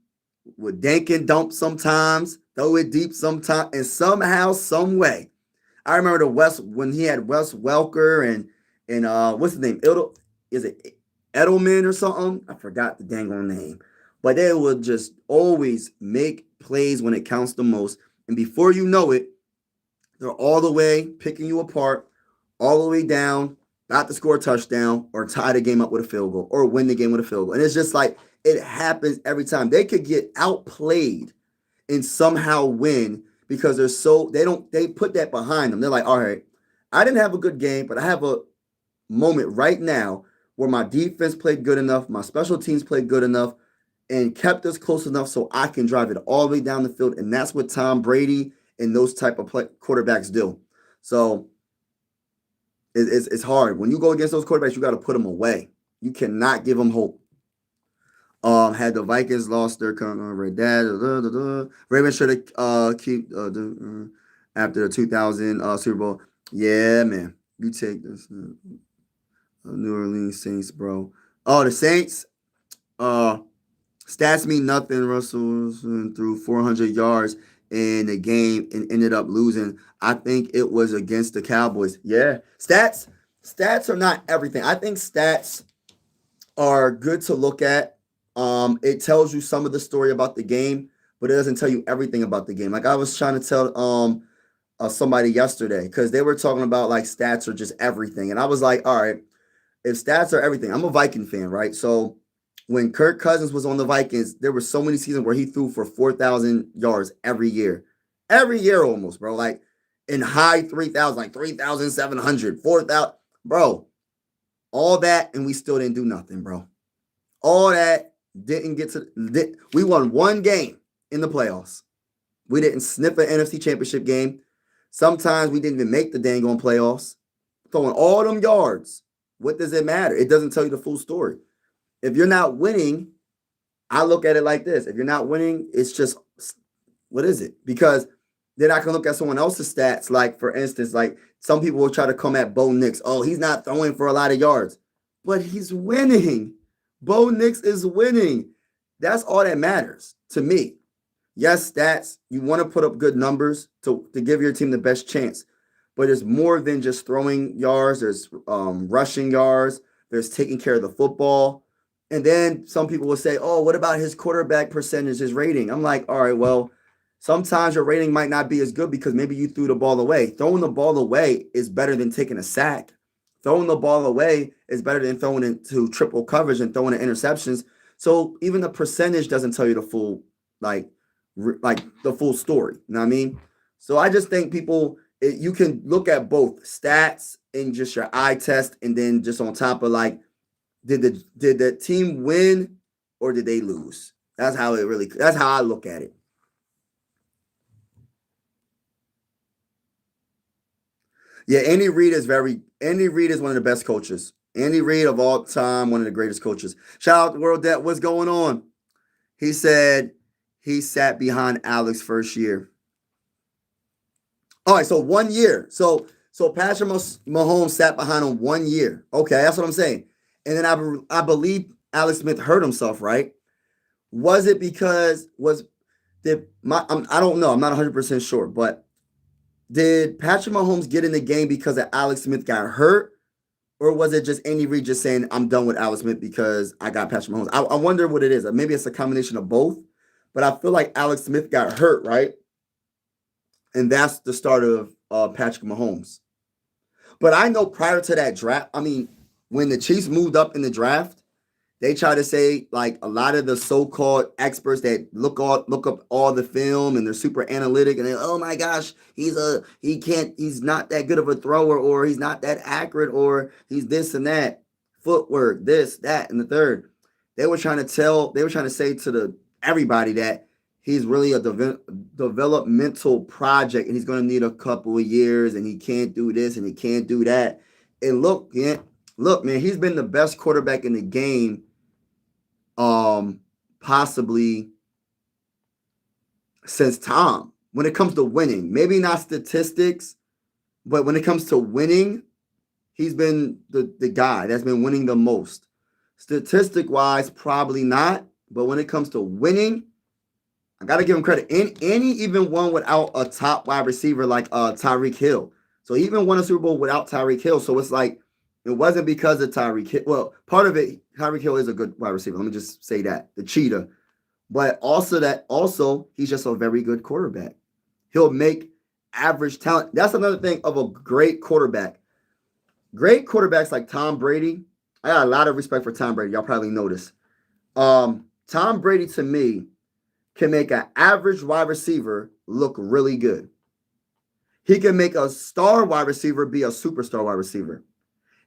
would dink and dump sometimes, throw it deep sometimes, and somehow, some way. I remember when he had Wes Welker and what's his name? Is it Edelman or something? I forgot the dang on name. But they would just always make plays when it counts the most. And before you know it, they're all the way picking you apart, all the way down, not to score a touchdown or tie the game up with a field goal or win the game with a field goal. And it's just like it happens every time. They could get outplayed and somehow win because they put that behind them. They're like, all right, I didn't have a good game, but I have a moment right now where my defense played good enough, my special teams played good enough, and kept us close enough so I can drive it all the way down the field. And that's what Tom Brady and those type of quarterbacks do. So it's hard. When you go against those quarterbacks, you got to put them away. You cannot give them hope. Had the Vikings lost their Ravens should have keep after the 2000 Super Bowl. Yeah, man. You take this New Orleans Saints, bro. Oh, the Saints. Stats mean nothing. Russell threw 400 yards in the game and ended up losing. I think it was against the Cowboys. Yeah, stats are not everything. I think stats are good to look at. It tells you some of the story about the game, but it doesn't tell you everything about the game. Like I was trying to tell somebody yesterday because they were talking about like stats are just everything, and I was like, all right, if stats are everything, I'm a Viking fan, right? So when Kirk Cousins was on the Vikings, there were so many seasons where he threw for 4,000 yards every year almost, bro. Like in high 3,000, like 3,700, 4,000, bro. All that, and we still didn't do nothing, bro. All that didn't get to. We won one game in the playoffs. We didn't sniff an NFC Championship game. Sometimes we didn't even make the dang on playoffs. Throwing all them yards. What does it matter? It doesn't tell you the full story. If you're not winning, I look at it like this. If you're not winning, it's just, what is it? Because then I can look at someone else's stats. Like, for instance, like some people will try to come at Bo Nix. Oh, he's not throwing for a lot of yards. But he's winning. Bo Nix is winning. That's all that matters to me. Yes, stats. You want to put up good numbers to give your team the best chance. But it's more than just throwing yards. There's rushing yards. There's taking care of the football. And then some people will say, oh, what about his quarterback percentage, his rating? I'm like, all right, well, sometimes your rating might not be as good because maybe you threw the ball away. Throwing the ball away is better than taking a sack. Throwing the ball away is better than throwing into triple coverage and throwing in interceptions. So even the percentage doesn't tell you the full, like the full story. You know what I mean? So I just think you can look at both stats and just your eye test, and then just on top of like, did the team win or did they lose? That's how I look at it. Yeah, Andy Reid is one of the best coaches. Andy Reid of all time, one of the greatest coaches. Shout out to World Debt. What's going on? He said he sat behind Alex first year. All right, so 1 year. So Patrick Mahomes sat behind him 1 year. Okay, that's what I'm saying. And then I believe Alex Smith hurt himself, right? Was it because I don't know. I'm not 100% sure, but did Patrick Mahomes get in the game because of Alex Smith got hurt? Or was it just Andy Reid just saying, I'm done with Alex Smith because I got Patrick Mahomes? I wonder what it is. Maybe it's a combination of both. But I feel like Alex Smith got hurt, right? And that's the start of Patrick Mahomes. But I know prior to that draft, when the Chiefs moved up in the draft, they try to say like a lot of the so-called experts that look up all the film and they're super analytic and oh my gosh, he's not that good of a thrower, or he's not that accurate, or he's this and that, footwork, this, that, and the third. They were trying to say to everybody that he's really a developmental project and he's going to need a couple of years and he can't do this and he can't do that. And look, man, he's been the best quarterback in the game, possibly since Tom. When it comes to winning, maybe not statistics, but when it comes to winning, he's been the guy that's been winning the most. Statistic-wise, probably not, but when it comes to winning, I got to give him credit. And he even won without a top wide receiver like Tyreek Hill. So he even won a Super Bowl without Tyreek Hill. So it's like, it wasn't because of Tyreek Hill. Well, part of it, Tyreek Hill is a good wide receiver. Let me just say that. The cheetah. But also, he's just a very good quarterback. He'll make average talent. That's another thing of a great quarterback. Great quarterbacks like Tom Brady. I got a lot of respect for Tom Brady. Y'all probably noticed. Tom Brady to me can make an average wide receiver look really good. He can make a star wide receiver be a superstar wide receiver.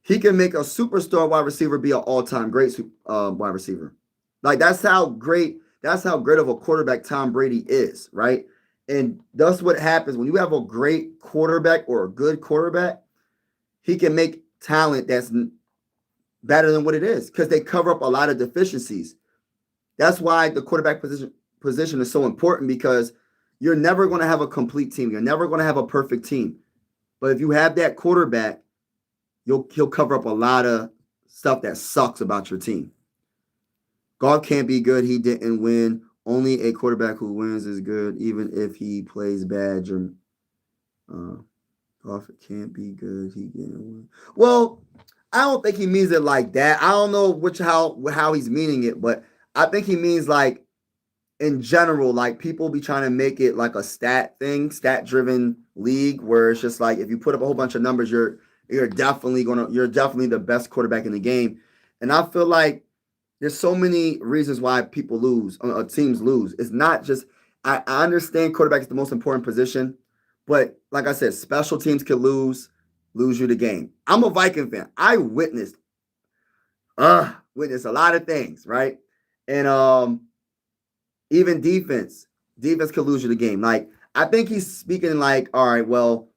He can make a superstar wide receiver be an all-time great wide receiver. Like that's how great of a quarterback Tom Brady is, right? And that's what happens when you have a great quarterback or a good quarterback. He can make talent that's better than what it is because they cover up a lot of deficiencies. That's why the quarterback position is so important because you're never going to have a complete team. You're never going to have a perfect team. But if you have that quarterback, he'll cover up a lot of stuff that sucks about your team. Goff can't be good. He didn't win. Only a quarterback who wins is good, even if he plays bad. Goff can't be good. He didn't win. Well, I don't think he means it like that. I don't know how he's meaning it, but I think he means like in general, like people be trying to make it like a stat driven league where it's just like if you put up a whole bunch of numbers, you're definitely the best quarterback in the game. And I feel like there's so many reasons why people lose, teams lose. It's not just I understand quarterback is the most important position, but like I said, special teams can lose you the game. I'm a Viking fan. I witnessed a lot of things, right? And even defense could lose you the game. Like I think he's speaking like, all right, well,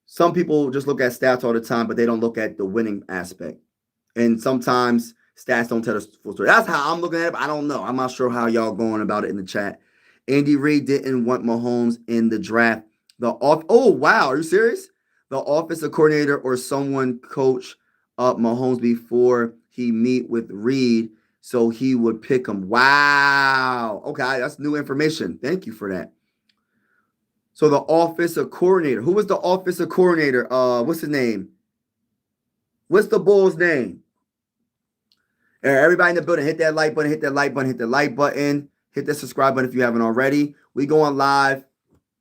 some people just look at stats all the time, but they don't look at the winning aspect. And sometimes stats don't tell the full story. That's how I'm looking at it, but I don't know. I'm not sure how y'all going about it in the chat. Andy Reid didn't want Mahomes in the draft. Oh, wow. Are you serious? The offensive coordinator or someone coach up Mahomes before he meet with Reid so he would pick him. Wow. Okay, that's new information. Thank you for that. So the offensive coordinator. Who was the offensive coordinator? What's his name? What's the Bulls' name? Everybody in the building, hit that like button, hit that like button, hit the like button, hit that subscribe button if you haven't already. We go on live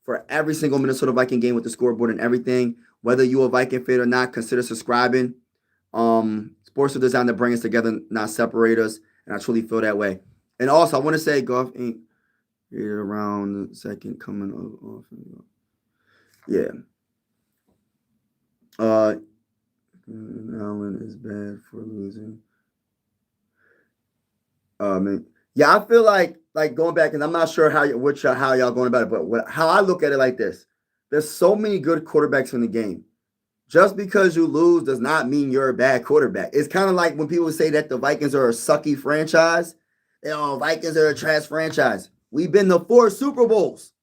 for every single Minnesota Viking game with the scoreboard and everything. Whether you a Viking fan or not, consider subscribing. Sports are designed to bring us together, not separate us, and I truly feel that way. And also, I want to say Goff ain't here around the second coming off. Yeah. Allen is bad for losing. Man. Yeah, I feel like going back, and I'm not sure how y'all going about it, but how I look at it like this: there's so many good quarterbacks in the game. Just because you lose does not mean you're a bad quarterback. It's kind of like when people say that the Vikings are a sucky franchise. Vikings are a trash franchise. We've been to 4 Super Bowls.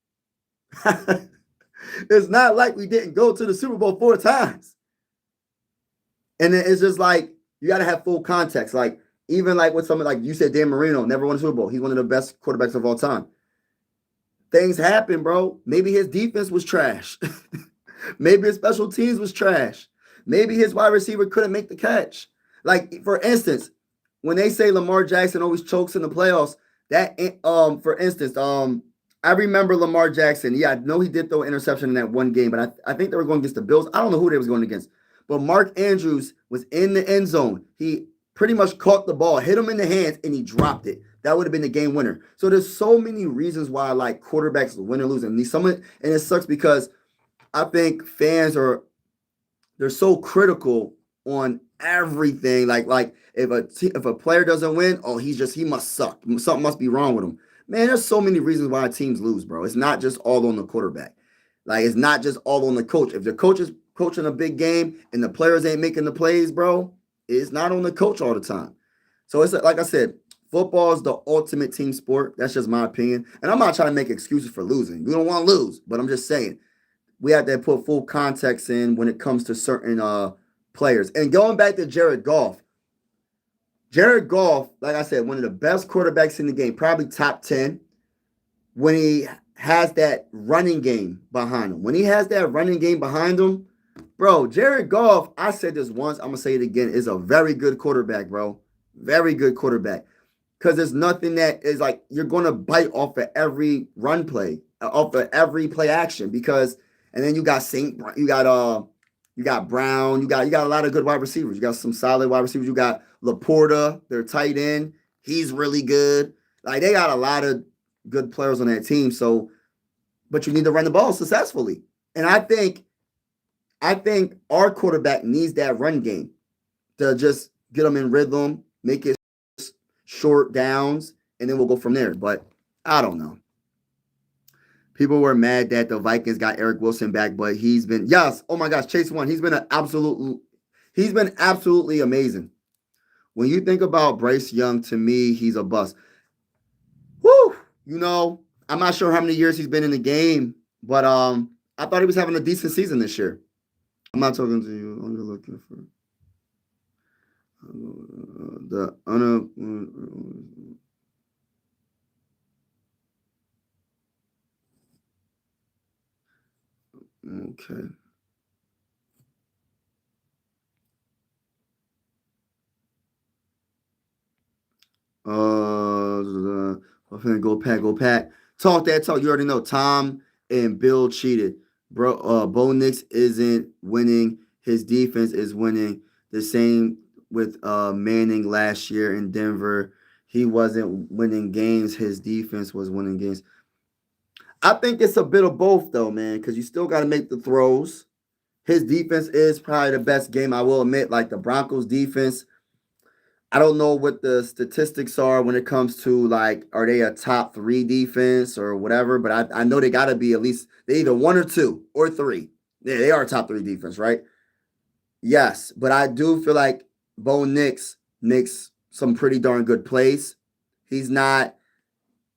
It's not like we didn't go to the Super Bowl 4 times. And it's just like you got to have full context. Like even like with someone like you said, Dan Marino never won a Super Bowl. He's one of the best quarterbacks of all time. Things happen, bro. Maybe his defense was trash. Maybe his special teams was trash. Maybe his wide receiver couldn't make the catch. Like, for instance, when they say Lamar Jackson always chokes in the playoffs, that for instance, I remember Lamar Jackson. Yeah, I know he did throw an interception in that one game, but I think they were going against the Bills. I don't know who they was going against. But Mark Andrews was in the end zone. He pretty much caught the ball, hit him in the hands, and he dropped it. That would have been the game winner. So there's so many reasons why I like quarterbacks win or lose. And it sucks because I think fans they're so critical on everything. Like if a player doesn't win, he must suck. Something must be wrong with him. Man, there's so many reasons why teams lose, bro. It's not just all on the quarterback. Like it's not just all on the coach. If the coach is coaching a big game and the players ain't making the plays, bro, it's not on the coach all the time. So it's like I said, football is the ultimate team sport. That's just my opinion. And I'm not trying to make excuses for losing. You don't want to lose, but I'm just saying we have to put full context in when it comes to certain players. And going back to Jared Goff, like I said, one of the best quarterbacks in the game, probably top 10, when he has that running game behind him. Bro, Jared Goff, I said this once, I'm going to say it again, is a very good quarterback, bro. Very good quarterback. Because there's nothing that is like you're going to bite off of every run play, off of every play action. And then you got You got Brown. You got a lot of good wide receivers. You got some solid wide receivers. You got Laporta, their tight end. He's really good. Like they got a lot of good players on that team. So, but you need to run the ball successfully. And I think our quarterback needs that run game to just get them in rhythm, make it short downs, and then we'll go from there. But I don't know. People were mad that the Vikings got Eric Wilson back, but he's been yes. Oh my gosh, Chase won. He's been absolutely amazing. When you think about Bryce Young, to me, he's a bust. Woo! I'm not sure how many years he's been in the game, but I thought he was having a decent season this year. I'm not talking to you. I'm just looking for the okay. Go Pat, go Pat. Talk that talk. You already know. Tom and Bill cheated. Bro, Bo Nix isn't winning. His defense is winning. The same with Manning last year in Denver. He wasn't winning games. His defense was winning games. I think it's a bit of both, though, man, because you still got to make the throws. His defense is probably the best game, I will admit. Like the Broncos defense, I don't know what the statistics are when it comes to like, are they a top three defense or whatever? But I know they got to be at least they either one or two or three. Yeah, they are a top three defense, right? Yes, but I do feel like Bo Nix makes some pretty darn good plays. He's not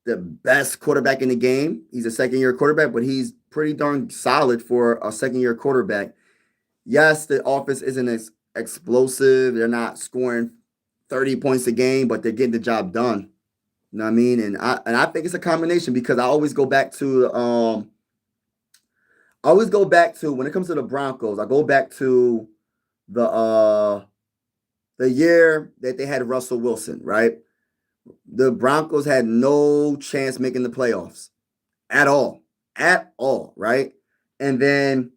the best quarterback in the game. He's a second year quarterback, but he's pretty darn solid for a second year quarterback. Yes, the offense isn't as explosive. They're not scoring 30 points a game, but they're getting the job done. You know what I mean? And I think it's a combination because I always go back to when it comes to the Broncos, I go back to the uh the year that they had Russell Wilson, right? The Broncos had no chance making the playoffs at all. At all, right? And then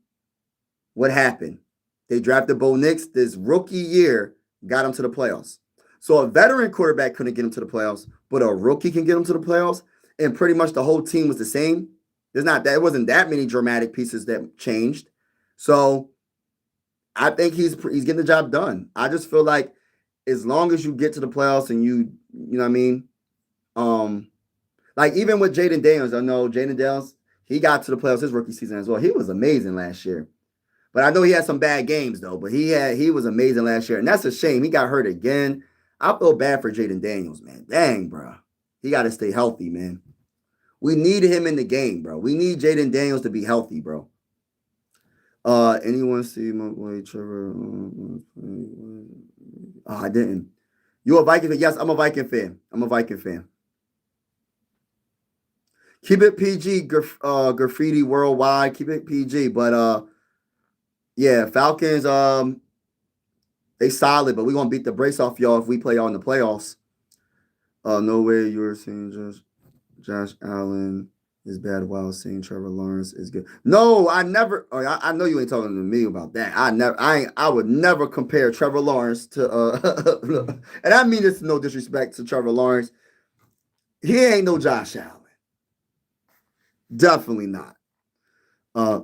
what happened? They drafted Bo Nix this rookie year, got him to the playoffs. So a veteran quarterback couldn't get him to the playoffs, but a rookie can get him to the playoffs, and pretty much the whole team was the same. It wasn't that many dramatic pieces that changed. So I think he's getting the job done. I just feel like as long as you get to the playoffs and you know what I mean, um, like even with Jaden Daniels, I know Jaden Daniels, he got to the playoffs his rookie season as well. He was amazing last year. But I know he had some bad games though. But he was amazing last year, and that's a shame. He got hurt again. I feel bad for Jaden Daniels, man. Dang, bro, he got to stay healthy, man. We need him in the game, bro. We need Jaden Daniels to be healthy, bro. Anyone see my boy Trevor? Oh, I didn't. You a Viking fan? Yes, I'm a Viking fan. I'm a Viking fan. Keep it PG, graffiti worldwide. Keep it PG. But yeah, Falcons. They solid, but we gonna beat the brace off y'all if we play y'all in the playoffs. No way you were saying Josh Allen is bad while saying Trevor Lawrence is good. No, I never. I know you ain't talking to me about that. I would never compare Trevor Lawrence to. And I mean this no disrespect to Trevor Lawrence. He ain't no Josh Allen. Definitely not. Uh,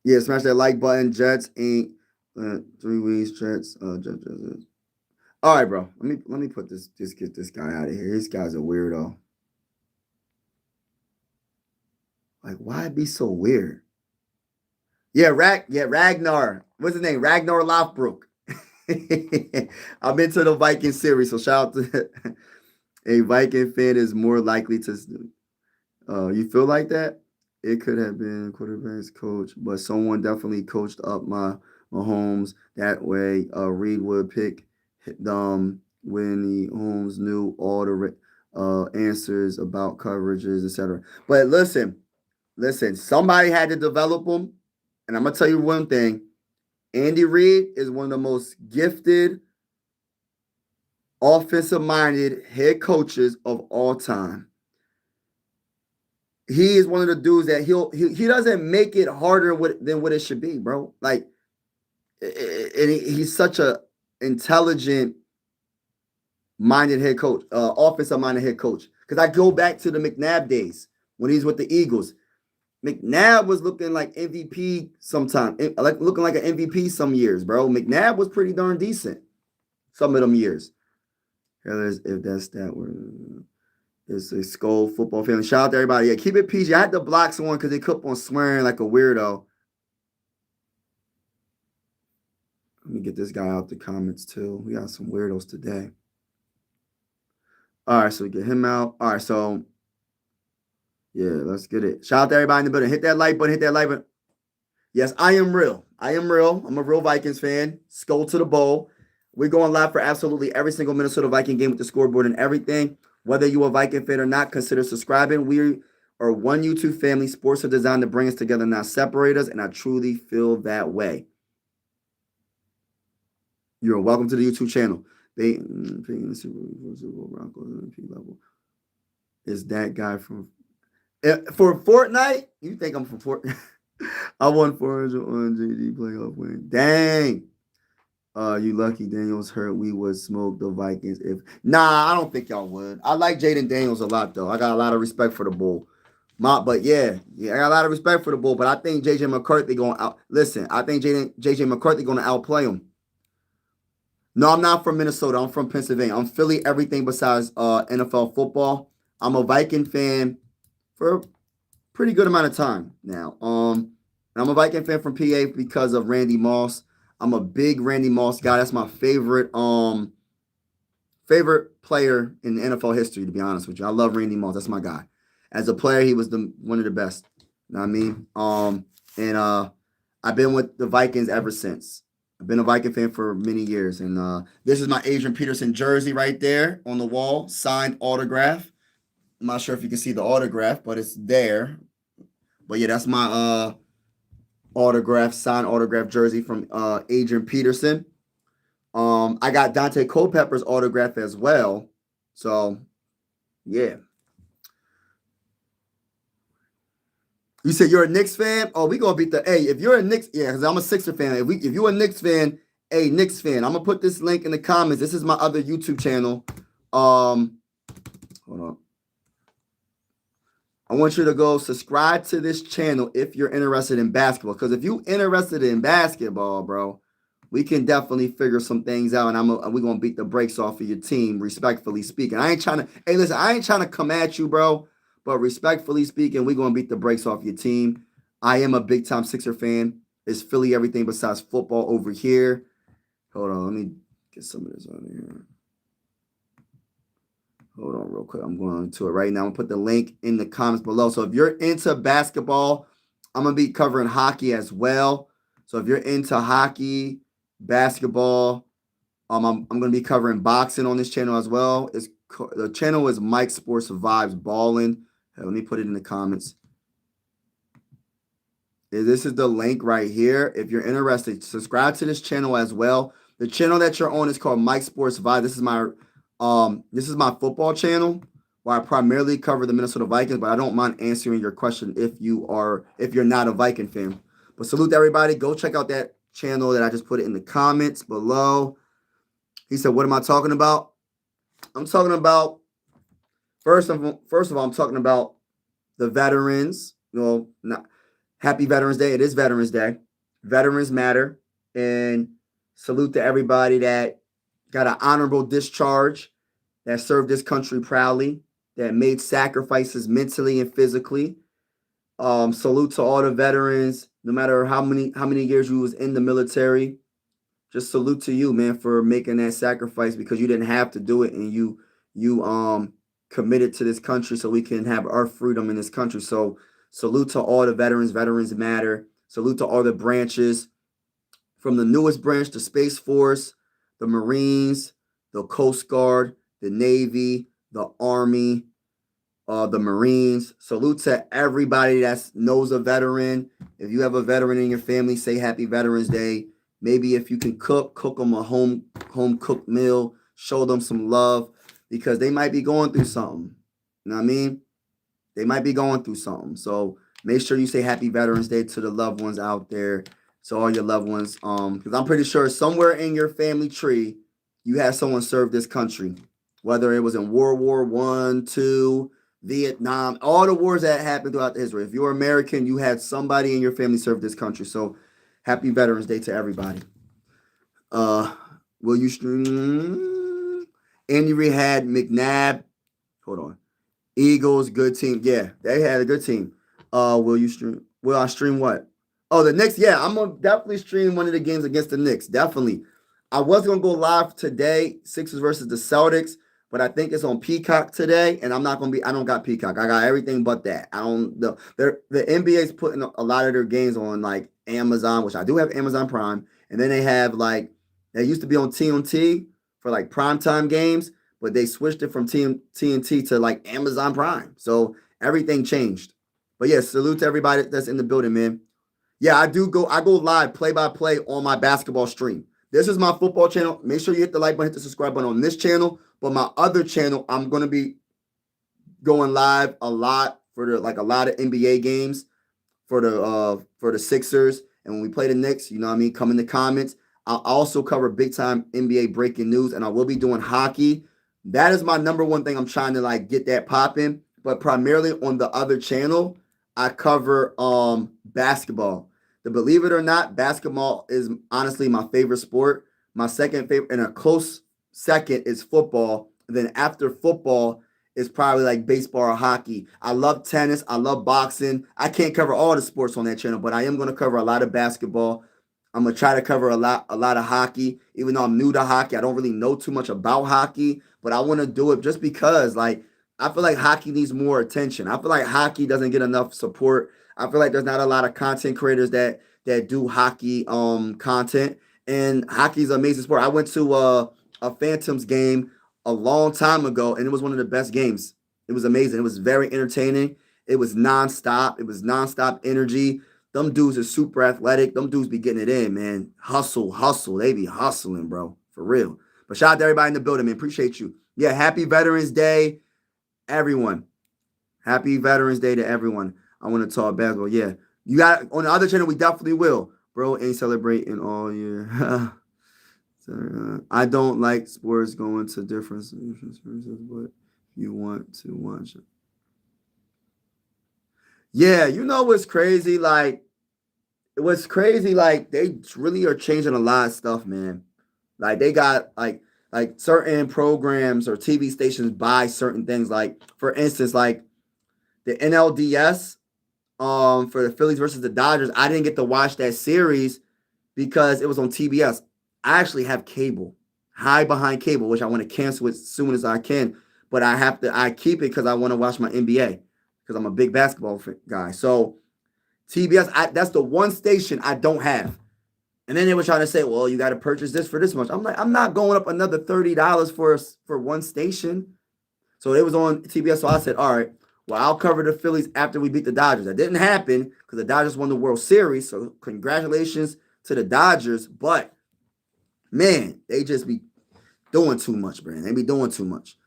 yeah, smash that like button. Jets ain't 3 weeks. Jets. Jets. All right, bro. Let me put this. Just get this guy out of here. This guy's a weirdo. Like, why be so weird? Yeah, Ragnar. What's his name? Ragnar Lothbrok. I'm into the Viking series, so shout out to a Viking fan is more likely to. You feel like that? It could have been quarterback's coach, but someone definitely coached up my Mahomes that way. Reed would pick when the Holmes knew all the answers about coverages, etc. But listen, somebody had to develop them, and I'm gonna tell you one thing: Andy Reid is one of the most gifted, offensive-minded head coaches of all time. He is one of the dudes that he doesn't make it harder than what it should be, bro. Like and he's such a intelligent minded head coach, offensive minded head coach. Because I go back to the McNabb days when he's with the Eagles. McNabb was looking like MVP sometime, like looking like an MVP some years, bro. McNabb was pretty darn decent some of them years. If that's that word. It's a Skull football family. Shout out to everybody. Yeah, keep it PG. I had to block someone because they kept on swearing like a weirdo. Let me get this guy out the comments too. We got some weirdos today. All right, so we get him out. All right, so yeah, let's get it. Shout out to everybody in the building. Hit that like button. Hit that like button. Yes, I am real. I am real. I'm a real Vikings fan. Skull to the bowl. We're going live for absolutely every single Minnesota Viking game with the scoreboard and everything. Whether you're a Viking fan or not, consider subscribing. We are one YouTube family. Sports are designed to bring us together, not separate us, and I truly feel that way. You're welcome to the YouTube channel. They level is that guy from for Fortnite? You think I'm from Fortnite? I won 400 on JD playoff win. Dang. You lucky Daniels hurt. We would smoke the Vikings if. Nah, I don't think y'all would. I like Jaden Daniels a lot though. I got a lot of respect for the bull. But yeah, I got a lot of respect for the bull. But I think JJ McCarthy going out. Listen, I think JJ McCarthy going to outplay him. No, I'm not from Minnesota. I'm from Pennsylvania. I'm Philly everything besides NFL football. I'm a Viking fan for a pretty good amount of time now. I'm a Viking fan from PA because of Randy Moss. I'm a big Randy Moss guy. That's my favorite player in NFL history, to be honest with you. I love Randy Moss. That's my guy. As a player, he was one of the best. You know what I mean? And I've been with the Vikings ever since. I've been a Viking fan for many years. And this is my Adrian Peterson jersey right there on the wall, signed autograph. I'm not sure if you can see the autograph, but it's there. But yeah, that's my signed autograph jersey from Adrian Peterson. I got Dante Culpepper's autograph as well. So, yeah. You said you're a Knicks fan? Oh, we gonna beat the if you're a Knicks, yeah, because I'm a Sixer fan. If you're a Knicks fan, Knicks fan. I'm gonna put this link in the comments. This is my other YouTube channel. Hold on. I want you to go subscribe to this channel if you're interested in basketball. Because if you're interested in basketball, bro, we can definitely figure some things out, and we're gonna beat the brakes off of your team, respectfully speaking. I ain't trying to come at you, bro. But respectfully speaking, we're going to beat the brakes off your team. I am a big-time Sixer fan. It's Philly everything besides football over here. Hold on. Let me get some of this on here. Hold on real quick. I'm going to it right now. I'm going to put the link in the comments below. So if you're into basketball, I'm going to be covering hockey as well. So if you're into hockey, basketball, I'm going to be covering boxing on this channel as well. The channel is Mike Sports Vibes Ballin'. Let me put it in the comments. This is the link right here. If you're interested, subscribe to this channel as well. The channel that you're on is called Mike Sports Vibes. This is my football channel where I primarily cover the Minnesota Vikings, but I don't mind answering your question if you're not a Viking fan. But salute to everybody. Go check out that channel that I just put it in the comments below. He said, "What am I talking about?" I'm talking about first of all, I'm talking about the veterans. Happy Veterans Day. It is Veterans Day. Veterans matter. And salute to everybody that got an honorable discharge, that served this country proudly, that made sacrifices mentally and physically. Salute to all the veterans, no matter how many years you was in the military. Just salute to you, man, for making that sacrifice because you didn't have to do it, and you committed to this country so we can have our freedom in this country. So salute to all the veterans. Veterans matter. Salute to all the branches, from the newest branch, the Space Force, the Marines, the Coast Guard, the Navy, the Army, the Marines. Salute to everybody that knows a veteran. If you have a veteran in your family, say Happy Veterans Day. Maybe if you can cook them a home cooked meal, show them some love because they might be going through something. You know what I mean? They might be going through something. So make sure you say Happy Veterans Day to the loved ones out there. to all your loved ones. Because I'm pretty sure somewhere in your family tree, you had someone serve this country, whether it was in World War One, Two, Vietnam, all the wars that happened throughout history. If you're American, you had somebody in your family serve this country. So, happy Veterans Day to everybody. Uh, will you stream? Andy Reid had McNabb. Hold on. Eagles, good team. Yeah, they had a good team. Will you stream? Will I stream what? Oh, the Knicks. Yeah, I'm gonna definitely stream one of the games against the Knicks. Definitely. I was gonna go live today, Sixers versus the Celtics, but I think it's on Peacock today, and I'm not gonna be. I don't got Peacock. I got everything but that. I don't. The NBA's putting a lot of their games on like Amazon, which I do have Amazon Prime, and then they have like they used to be on TNT for like primetime games, but they switched it from TNT to like Amazon Prime. So everything changed. But yeah, salute to everybody that's in the building, man. Yeah, I do go. I go live play by play on my basketball stream. This is my football channel. Make sure you hit the like button, hit the subscribe button on this channel. But my other channel, I'm gonna be going live a lot for a lot of NBA games for the Sixers. And when we play the Knicks, you know what I mean? Come in the comments. I'll also cover big time NBA breaking news, and I will be doing hockey. That is my number one thing. I'm trying to like get that popping. But primarily on the other channel, I cover basketball. To believe it or not, basketball is honestly my favorite sport. My second favorite, and a close second, is football. And then after football is probably like baseball or hockey. I love tennis. I love boxing. I can't cover all the sports on that channel, but I am going to cover a lot of basketball. I'm going to try to cover a lot of hockey. Even though I'm new to hockey, I don't really know too much about hockey, but I want to do it just because like I feel like hockey needs more attention. I feel like hockey doesn't get enough support. I feel like there's not a lot of content creators that do hockey content. And hockey is an amazing sport. I went to a Phantoms game a long time ago, and it was one of the best games. It was amazing. It was very entertaining. It was nonstop. It was nonstop energy. Them dudes are super athletic. Them dudes be getting it in, man. Hustle, hustle. They be hustling, bro. For real. But shout out to everybody in the building, man. Appreciate you. Yeah, happy Veterans Day, everyone. Happy Veterans Day to everyone. I want to talk basketball. Yeah. You got on the other channel, we definitely will. Bro, ain't celebrating all year. I don't like sports going to different experiences, but you want to watch it. Yeah, you know what's crazy? Like, they really are changing a lot of stuff, man. Like they got like certain programs or TV stations buy certain things. Like, for instance, like the NLDS for the Phillies versus the Dodgers. I didn't get to watch that series because it was on TBS. I actually have cable, high behind cable, which I want to cancel as soon as I can. But I keep it because I want to watch my NBA because I'm a big basketball guy. So TBS, that's the one station I don't have. And then they were trying to say, well, you got to purchase this for this much. I'm like, I'm not going up another $30 for one station. So it was on TBS. So I said, all right, well, I'll cover the Phillies after we beat the Dodgers. That didn't happen because the Dodgers won the World Series. So congratulations to the Dodgers. But, man, they just be doing too much, Brandon. They be doing too much.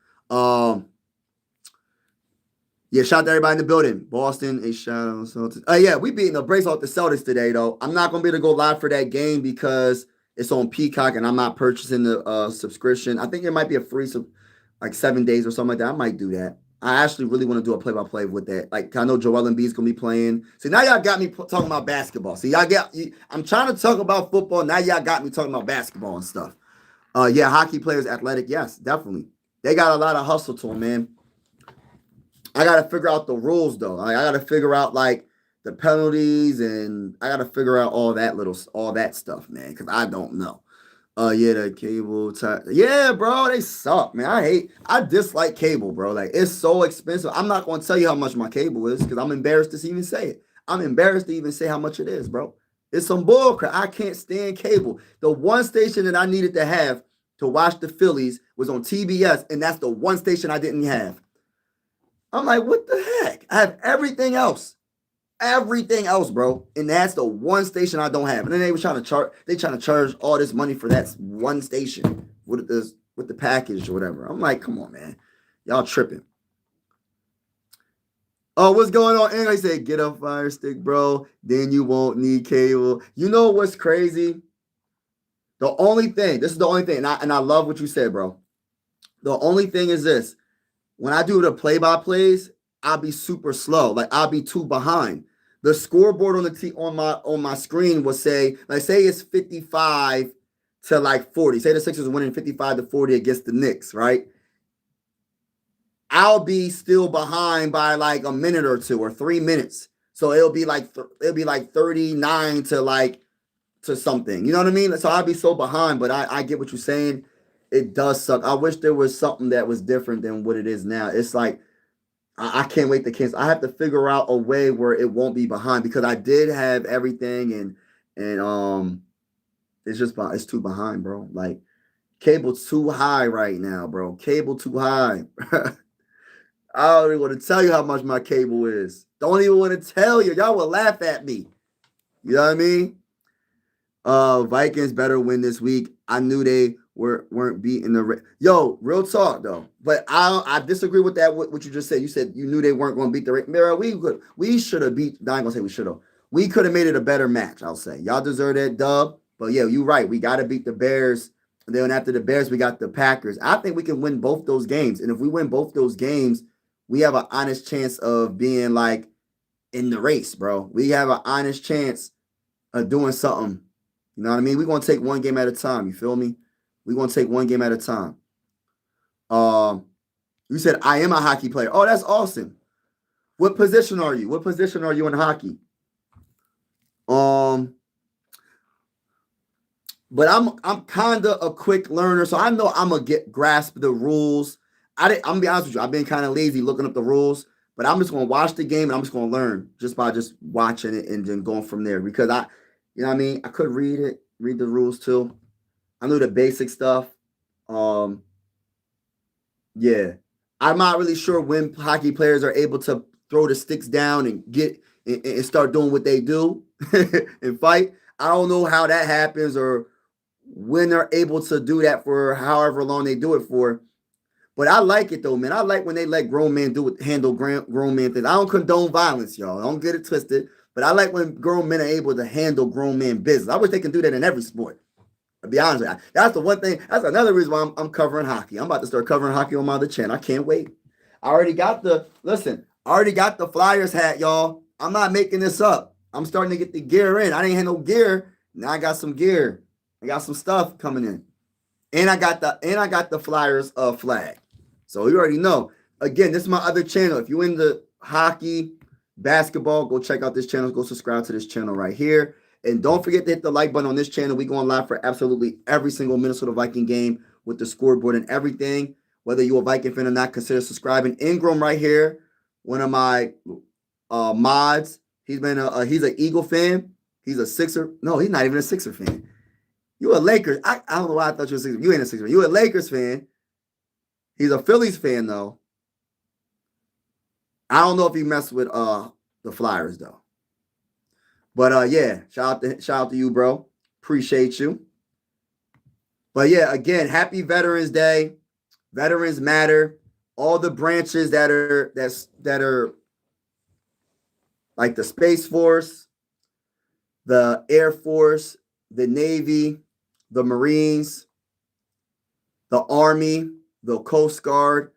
Yeah, shout out to everybody in the building. Boston, a shout out Celtics. Yeah, we beating the brakes off the Celtics today, though. I'm not going to be able to go live for that game because it's on Peacock and I'm not purchasing the subscription. I think it might be a free, like 7 days or something like that. I might do that. I actually really want to do a play-by-play with that. Like, I know Joel Embiid's going to be playing. See, now y'all got me talking about basketball. See, I'm trying to talk about football. Now y'all got me talking about basketball and stuff. Yeah, hockey players, athletic. Yes, definitely. They got a lot of hustle to them, man. I got to figure out the rules, though. Like, I got to figure out, like, the penalties, and I got to figure out all that stuff, man, because I don't know. Yeah, the cable. Yeah, bro, they suck, man. I dislike cable, bro. Like, it's so expensive. I'm not going to tell you how much my cable is because I'm embarrassed to even say it. I'm embarrassed to even say how much it is, bro. It's some bullcrap. I can't stand cable. The one station that I needed to have to watch the Phillies was on TBS, and that's the one station I didn't have. I'm like, what the heck? I have everything else, bro, and that's the one station I don't have. And then they were trying to charge all this money for that one station with the package or whatever. I'm like, come on, man, y'all tripping. Oh, what's going on? And I say, get a Fire Stick, bro. Then you won't need cable. You know what's crazy? The only thing, this is the only thing, and I love what you said, bro. The only thing is this. When I do the play-by-plays, I'll be super slow. Like I'll be too behind. The scoreboard on my screen will say, like, say it's 55 to like 40. Say the Sixers are winning 55 to 40 against the Knicks, right? I'll be still behind by like a minute or two or 3 minutes. So it'll be like 39 to like to something. You know what I mean? So I'll be so behind, but I get what you're saying. It does suck. I wish there was something that was different than what it is now. It's like I can't wait to cancel. I have to figure out a way where it won't be behind because I did have everything and it's too behind, bro. Like cable's too high right now, bro. Cable too high. I don't even want to tell you how much my cable is. Don't even want to tell you. Y'all will laugh at me. You know what I mean? Vikings better win this week. I knew they weren't beating the yo. Real talk though, but I disagree with that. What you just said. You said you knew they weren't going to beat the Mirror. We should have beat. I ain't gonna say we should have. We could have made it a better match. I'll say y'all deserve that dub. But yeah, you're right. We got to beat the Bears. And then after the Bears, we got the Packers. I think we can win both those games. And if we win both those games, we have an honest chance of being like in the race, bro. We have an honest chance of doing something. You know what I mean? We're going to take one game at a time. You feel me? We're going to take one game at a time. You said, I am a hockey player. Oh, that's awesome. What position are you? What position are you in hockey? But I'm kind of a quick learner, so I know I'm gonna grasp the rules. I'm gonna be honest with you. I've been kind of lazy looking up the rules, but I'm just gonna watch the game and I'm just gonna learn just by just watching it and then going from there. Because you know what I mean, I could read the rules too. I know the basic stuff. Yeah, I'm not really sure when hockey players are able to throw the sticks down and get and start doing what they do and fight. I don't know how that happens or when they're able to do that for however long they do it for. But I like it though, man. I like when they let grown men handle grown men things. I don't condone violence, y'all. Don't get it twisted. But I like when grown men are able to handle grown men business. I wish they can do that in every sport. To be honest with you. That's the one thing. That's another reason why I'm covering hockey. I'm about to start covering hockey on my other channel. I can't wait. I already got the Flyers hat, y'all. I'm not making this up. I'm starting to get the gear in. I didn't have no gear. Now I got some gear. I got some stuff coming in. And I got the Flyers flag. So you already know. Again, this is my other channel. If you're into hockey, basketball, go check out this channel. Go subscribe to this channel right here. And don't forget to hit the like button on this channel. We going live for absolutely every single Minnesota Viking game with the scoreboard and everything. Whether you're a Viking fan or not, consider subscribing. Ingram right here, one of my mods. He's an Eagle fan. He's a Sixer. No, he's not even a Sixer fan. You a Lakers. I don't know why I thought you were a Sixer. You ain't a Sixer fan. You a Lakers fan. He's a Phillies fan, though. I don't know if he messed with the Flyers, though. But yeah, shout out to you, bro. Appreciate you. But yeah, again, happy Veterans Day. Veterans matter. All the branches that are like the Space Force, the Air Force, the Navy, the Marines, the Army, the Coast Guard,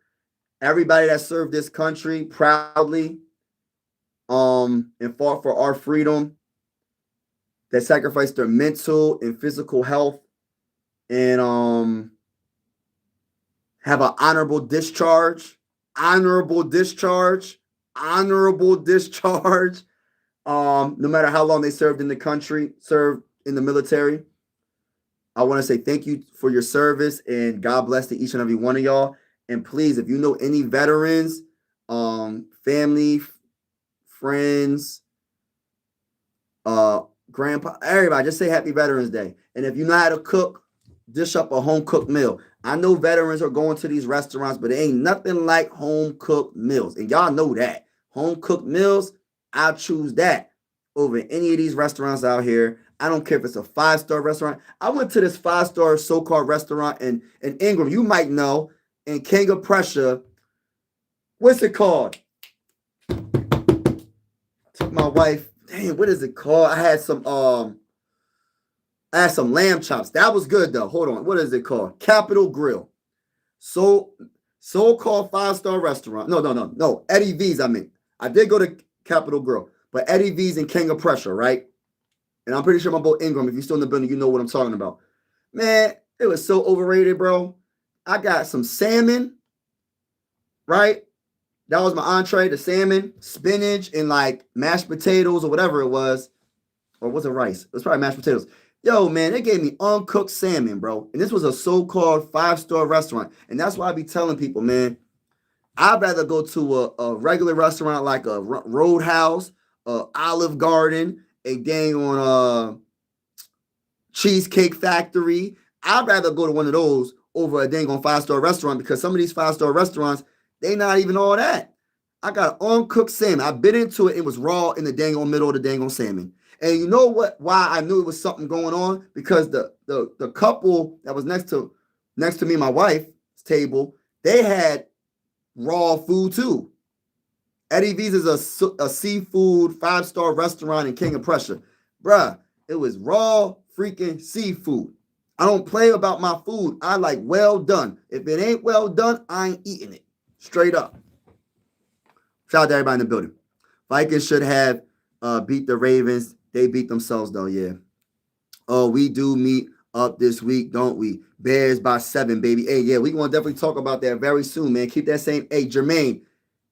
everybody that served this country proudly, and fought for our freedom, that sacrificed their mental and physical health, and have an honorable discharge. No matter how long they served in the country, served in the military. I want to say thank you for your service and God bless to each and every one of y'all. And please, if you know any veterans, family, friends, grandpa, everybody, just say happy Veterans Day. And if you know how to cook, dish up a home cooked meal. I know veterans are going to these restaurants, but it ain't nothing like home cooked meals. And y'all know that. Home cooked meals, I'll choose that over any of these restaurants out here. I don't care if it's a 5-star restaurant. I went to this 5-star so-called restaurant in Ingram. You might know, in King of Prussia. What's it called? my wife. Damn, what is it called? I had some lamb chops. That was good though. Hold on. What is it called? Capitol Grill. So-called 5-star restaurant. No. Eddie V's, I mean. I did go to Capitol Grill, but Eddie V's and King of Prussia, right? And I'm pretty sure my boy Ingram, if you're still in the building, you know what I'm talking about. Man, it was so overrated, bro. I got some salmon, right? That was my entree, the salmon, spinach, and like mashed potatoes or whatever it was. Or was it rice? It was probably mashed potatoes. Yo, man, they gave me uncooked salmon, bro. And this was a so-called 5-star restaurant. And that's why I be telling people, man, I'd rather go to a regular restaurant like a Roadhouse, a Olive Garden, a dang on Cheesecake Factory. I'd rather go to one of those over a dang on 5-star restaurant because some of these 5-star restaurants, they not even all that. I got uncooked salmon. I bit into it. It was raw in the dang on middle of the dang on salmon. And you know what? Why I knew it was something going on? Because the couple that was next to me, my wife's table, they had raw food too. Eddie V's is a seafood 5-star restaurant in King of Prussia. Bruh, it was raw freaking seafood. I don't play about my food. I like well done. If it ain't well done, I ain't eating it. Straight up. Shout out to everybody in the building. Vikings should have beat the Ravens. They beat themselves, though, yeah. Oh, we do meet up this week, don't we? Bears by 7, baby. Hey, yeah, we're going to definitely talk about that very soon, man. Keep that same, hey, Jermaine,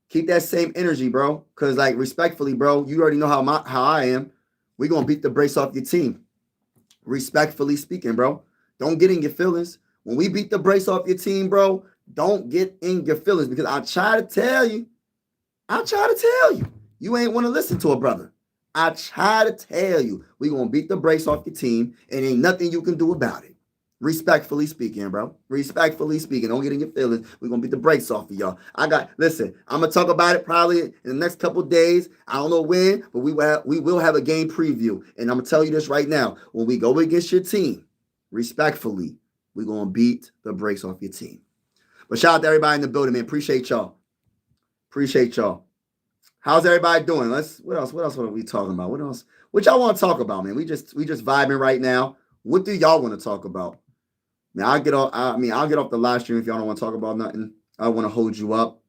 keep that same energy, bro. Because, like, respectfully, bro, you already know how I am. We're going to beat the brace off your team. Respectfully speaking, bro. Don't get in your feelings. When we beat the brace off your team, bro, don't get in your feelings because I try to tell you, you ain't want to listen to a brother. I try to tell you, we're going to beat the brace off your team and ain't nothing you can do about it. Respectfully speaking, bro. Respectfully speaking. Don't get in your feelings. We're going to beat the brakes off of y'all. Listen, I'm going to talk about it probably in the next couple of days. I don't know when, but we will have a game preview. And I'm going to tell you this right now. When we go against your team, respectfully, we're going to beat the brakes off your team. But shout out to everybody in the building, man. Appreciate y'all. How's everybody doing? What else are we talking about? What else? What y'all want to talk about, man? We just vibing right now. What do y'all want to talk about? Man, I'll get off the live stream if y'all don't want to talk about nothing. I want to hold you up.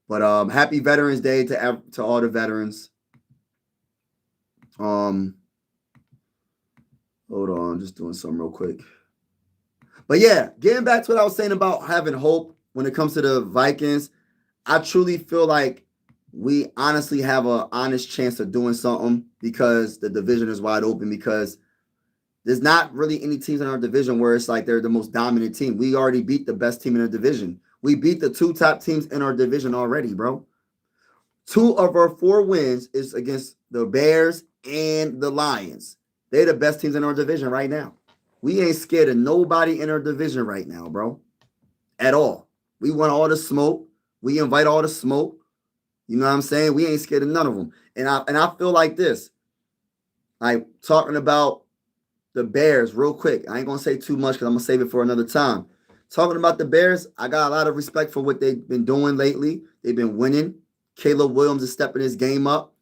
But happy Veterans Day to all the veterans. Hold on, just doing something real quick. But yeah, getting back to what I was saying about having hope when it comes to the Vikings, I truly feel like we honestly have an honest chance of doing something because the division is wide open because there's not really any teams in our division where it's like they're the most dominant team. We already beat the best team in our division. We beat the 2 top teams in our division already, bro. 2 of our 4 wins is against the Bears and the Lions. They're the best teams in our division right now. We ain't scared of nobody in our division right now, bro. At all. We want all the smoke. We invite all the smoke. You know what I'm saying? We ain't scared of none of them. And I feel like this. Like talking about the Bears real quick. I ain't going to say too much because I'm going to save it for another time. Talking about the Bears, I got a lot of respect for what they've been doing lately. They've been winning. Caleb Williams is stepping his game up.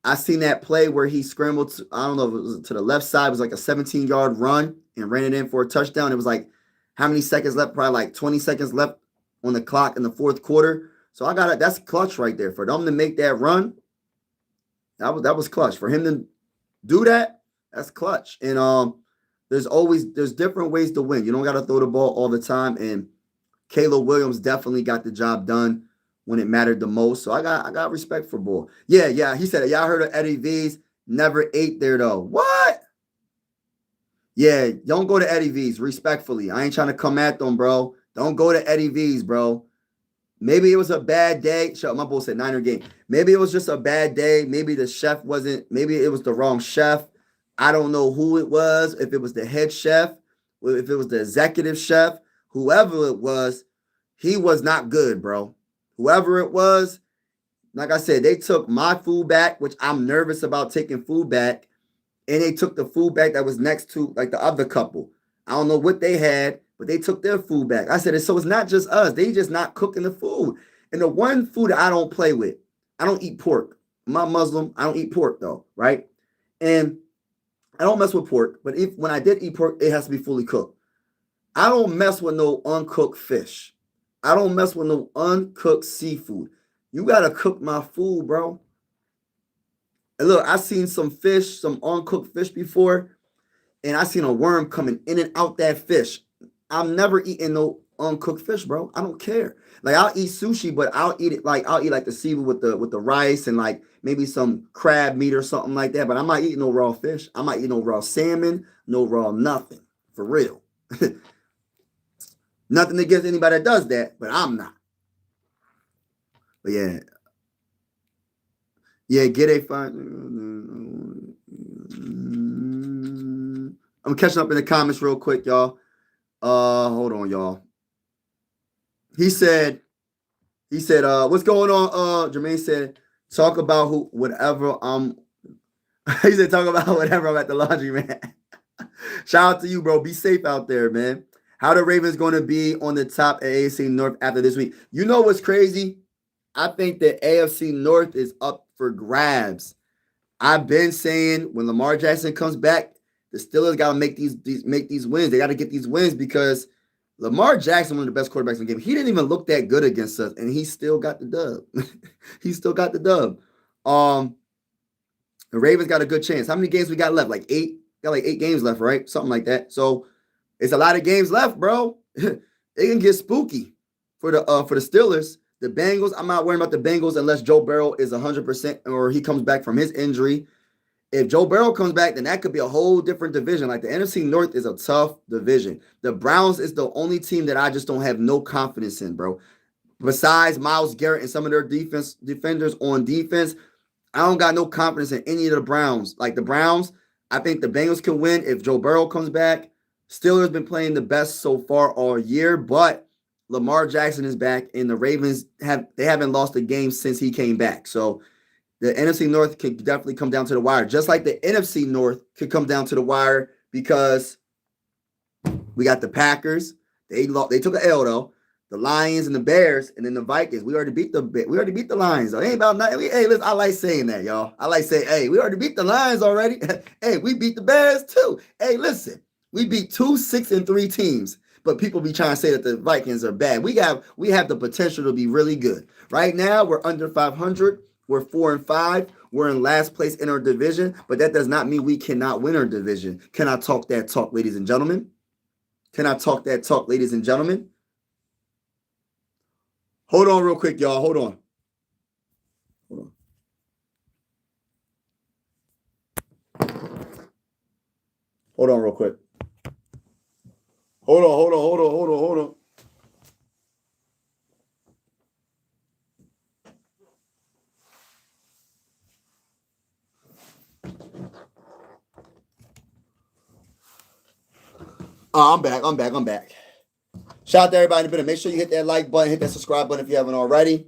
I seen that play where he scrambled to, I don't know if it was to the left side. It was like a 17-yard run and ran it in for a touchdown. It was like how many seconds left? Probably like 20 seconds left on the clock in the 4th quarter. So that's clutch right there. For them to make that run, that was clutch. For him to do that, that's clutch. And there's different ways to win. You don't got to throw the ball all the time. And Caleb Williams definitely got the job done when it mattered the most. So I got respect for Bull. Yeah. He said, y'all heard of Eddie V's? Never ate there though. What? Yeah, don't go to Eddie V's, respectfully. I ain't trying to come at them, bro. Don't go to Eddie V's, bro. Maybe it was a bad day. Shut up, my bull said Niner game. Maybe it was just a bad day. Maybe the chef maybe it was the wrong chef. I don't know who it was, if it was the head chef, if it was the executive chef, whoever it was, he was not good, bro. Whoever it was, like I said, they took my food back, which I'm nervous about taking food back, and they took the food back that was next to like the other couple. I don't know what they had, but they took their food back. I said, so it's not just us. They just not cooking the food. And the one food that I don't play with, I don't eat pork. I'm not Muslim. I don't eat pork though, right? And I don't mess with pork, but when I did eat pork, it has to be fully cooked. I don't mess with no uncooked fish. I don't mess with no uncooked seafood. You gotta cook my food, bro. And look, I seen some fish, some uncooked fish before, and I seen a worm coming in and out that fish. I'm never eating no uncooked fish, bro. I don't care. Like I'll eat sushi, but I'll eat like the seafood with the rice and like maybe some crab meat or something like that. But I'm not eating no raw fish. I'm not eating no raw salmon, no raw nothing. For real. Nothing against anybody that does that, but I'm not. But yeah. Yeah, get a fine. I'm catching up in the comments real quick, y'all. Hold on, y'all. He said, what's going on? Jermaine said, talk about whatever he said, talk about whatever I'm at the laundry, man. Shout out to you, bro. Be safe out there, man. How the Ravens going to be on the top at AFC North after this week? You know what's crazy? I think that AFC North is up for grabs. I've been saying when Lamar Jackson comes back, the Steelers got to make these wins. They got to get these wins because Lamar Jackson, one of the best quarterbacks in the game, he didn't even look that good against us, and he still got the dub. He still got the dub. The Ravens got a good chance. How many games we got left? Like 8? Got like 8 games left, right? Something like that. So it's a lot of games left, bro. It can get spooky for the Steelers. The Bengals, I'm not worrying about the Bengals unless Joe Burrow is 100% or he comes back from his injury. If Joe Burrow comes back, then that could be a whole different division. Like the NFC North is a tough division. The Browns is the only team that I just don't have no confidence in, bro. Besides Myles Garrett and some of their defenders on defense, I don't got no confidence in any of the Browns. Like the Browns, I think the Bengals can win if Joe Burrow comes back. Steelers been playing the best so far all year, but Lamar Jackson is back, and the Ravens haven't lost a game since he came back. So the NFC North could definitely come down to the wire, just like the NFC North could come down to the wire because we got the Packers. They took an L though. The Lions and the Bears, and then the Vikings. We already beat the Lions. So it ain't about nothing. Hey, listen, I like saying that, y'all. I like saying, hey, we already beat the Lions already. Hey, we beat the Bears too. Hey, listen, we beat 2, 6, and 3 teams. But people be trying to say that the Vikings are bad. We have the potential to be really good. Right now, we're under 500. We're 4-5. We're in last place in our division, but that does not mean we cannot win our division. Can I talk that talk, ladies and gentlemen? Can I talk that talk, ladies and gentlemen? Hold on real quick, y'all. Hold on. Hold on real quick. Hold on. I'm back. Shout out to everybody in the video. Make sure you hit that like button, hit that subscribe button if you haven't already.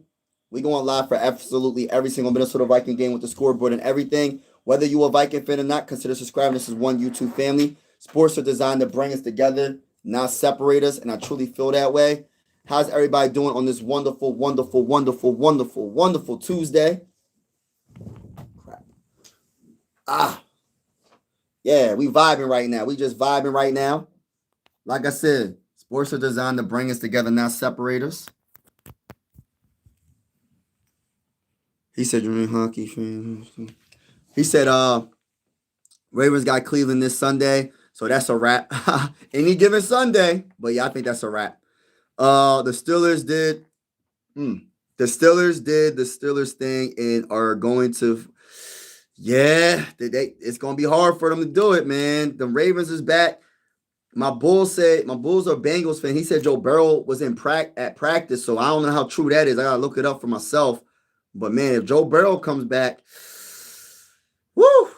We going live for absolutely every single Minnesota Viking game with the scoreboard and everything. Whether you a Viking fan or not, consider subscribing. This is one YouTube family. Sports are designed to bring us together, not separate us, and I truly feel that way. How's everybody doing on this wonderful, wonderful, wonderful, wonderful, wonderful Tuesday? Crap. Yeah, we vibing right now. We just vibing right now. Like I said, sports are designed to bring us together, not separate us. He said, he said, Ravens got Cleveland this Sunday, so that's a wrap. Any given Sunday, but yeah, I think that's a wrap. The Steelers did the Steelers thing and are going to, it's going to be hard for them to do it, man. The Ravens is back. My Bulls are Bengals fan. He said Joe Burrow was at practice, so I don't know how true that is. I got to look it up for myself. But, man, if Joe Burrow comes back, woo!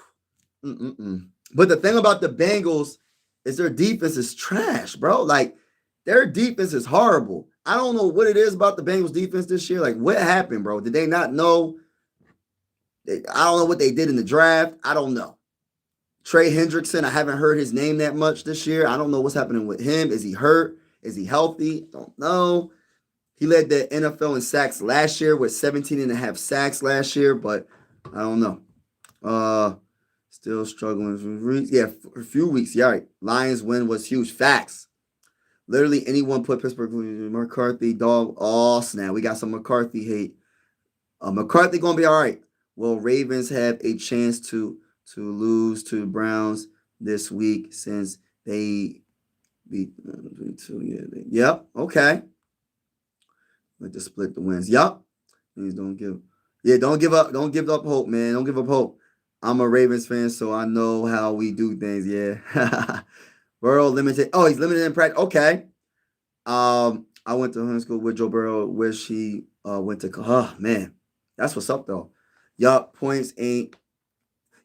But the thing about the Bengals is their defense is trash, bro. Like, their defense is horrible. I don't know what it is about the Bengals defense this year. Like, what happened, bro? Did they not know? I don't know what they did in the draft. I don't know. Trey Hendrickson, I haven't heard his name that much this year. I don't know what's happening with him. Is he hurt? Is he healthy? Don't know. He led the NFL in sacks last year with 17.5 sacks last year, but I don't know. Still struggling for a few weeks. Yeah, right. Lions win was huge. Facts. Literally anyone put Pittsburgh McCarthy dog. Oh snap! We got some McCarthy hate. McCarthy gonna be all right. Will Ravens have a chance to lose to the Browns this week since they beat two? Yeah. Yep. Okay. Like to split the wins. Yep. Please don't give. Yeah. Don't give up. Don't give up hope, man. Don't give up hope. I'm a Ravens fan, so I know how we do things. Yeah. Burrow limited. Oh, he's limited in practice. Okay. I went to high school with Joe Burrow. Wish he went to. Oh man, that's what's up though. Yup, points ain't.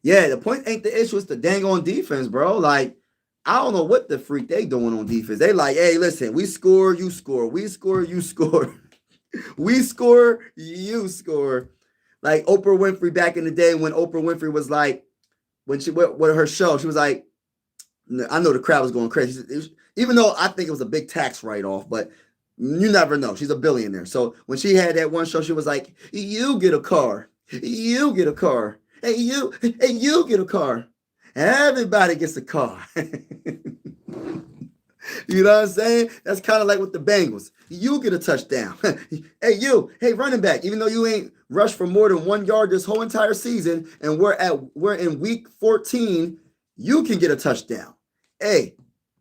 Yeah, the point ain't the issue. It's the dang on defense, bro. Like I don't know what the freak they doing on defense. They like, hey, listen, we score, you score. We score, you score. We score, you score. Like Oprah Winfrey back in the day when Oprah Winfrey was like, when she went with her show, she was like, I know the crowd was going crazy. Even though I think it was a big tax write-off, but you never know. She's a billionaire. So when she had that one show, she was like, you get a car. You get a car. Hey, you get a car. Everybody gets a car. You know what I'm saying? That's kind of like with the Bengals. You get a touchdown. Hey, running back, even though you ain't rushed for more than 1 yard this whole entire season, and we're in week 14, you can get a touchdown. Hey,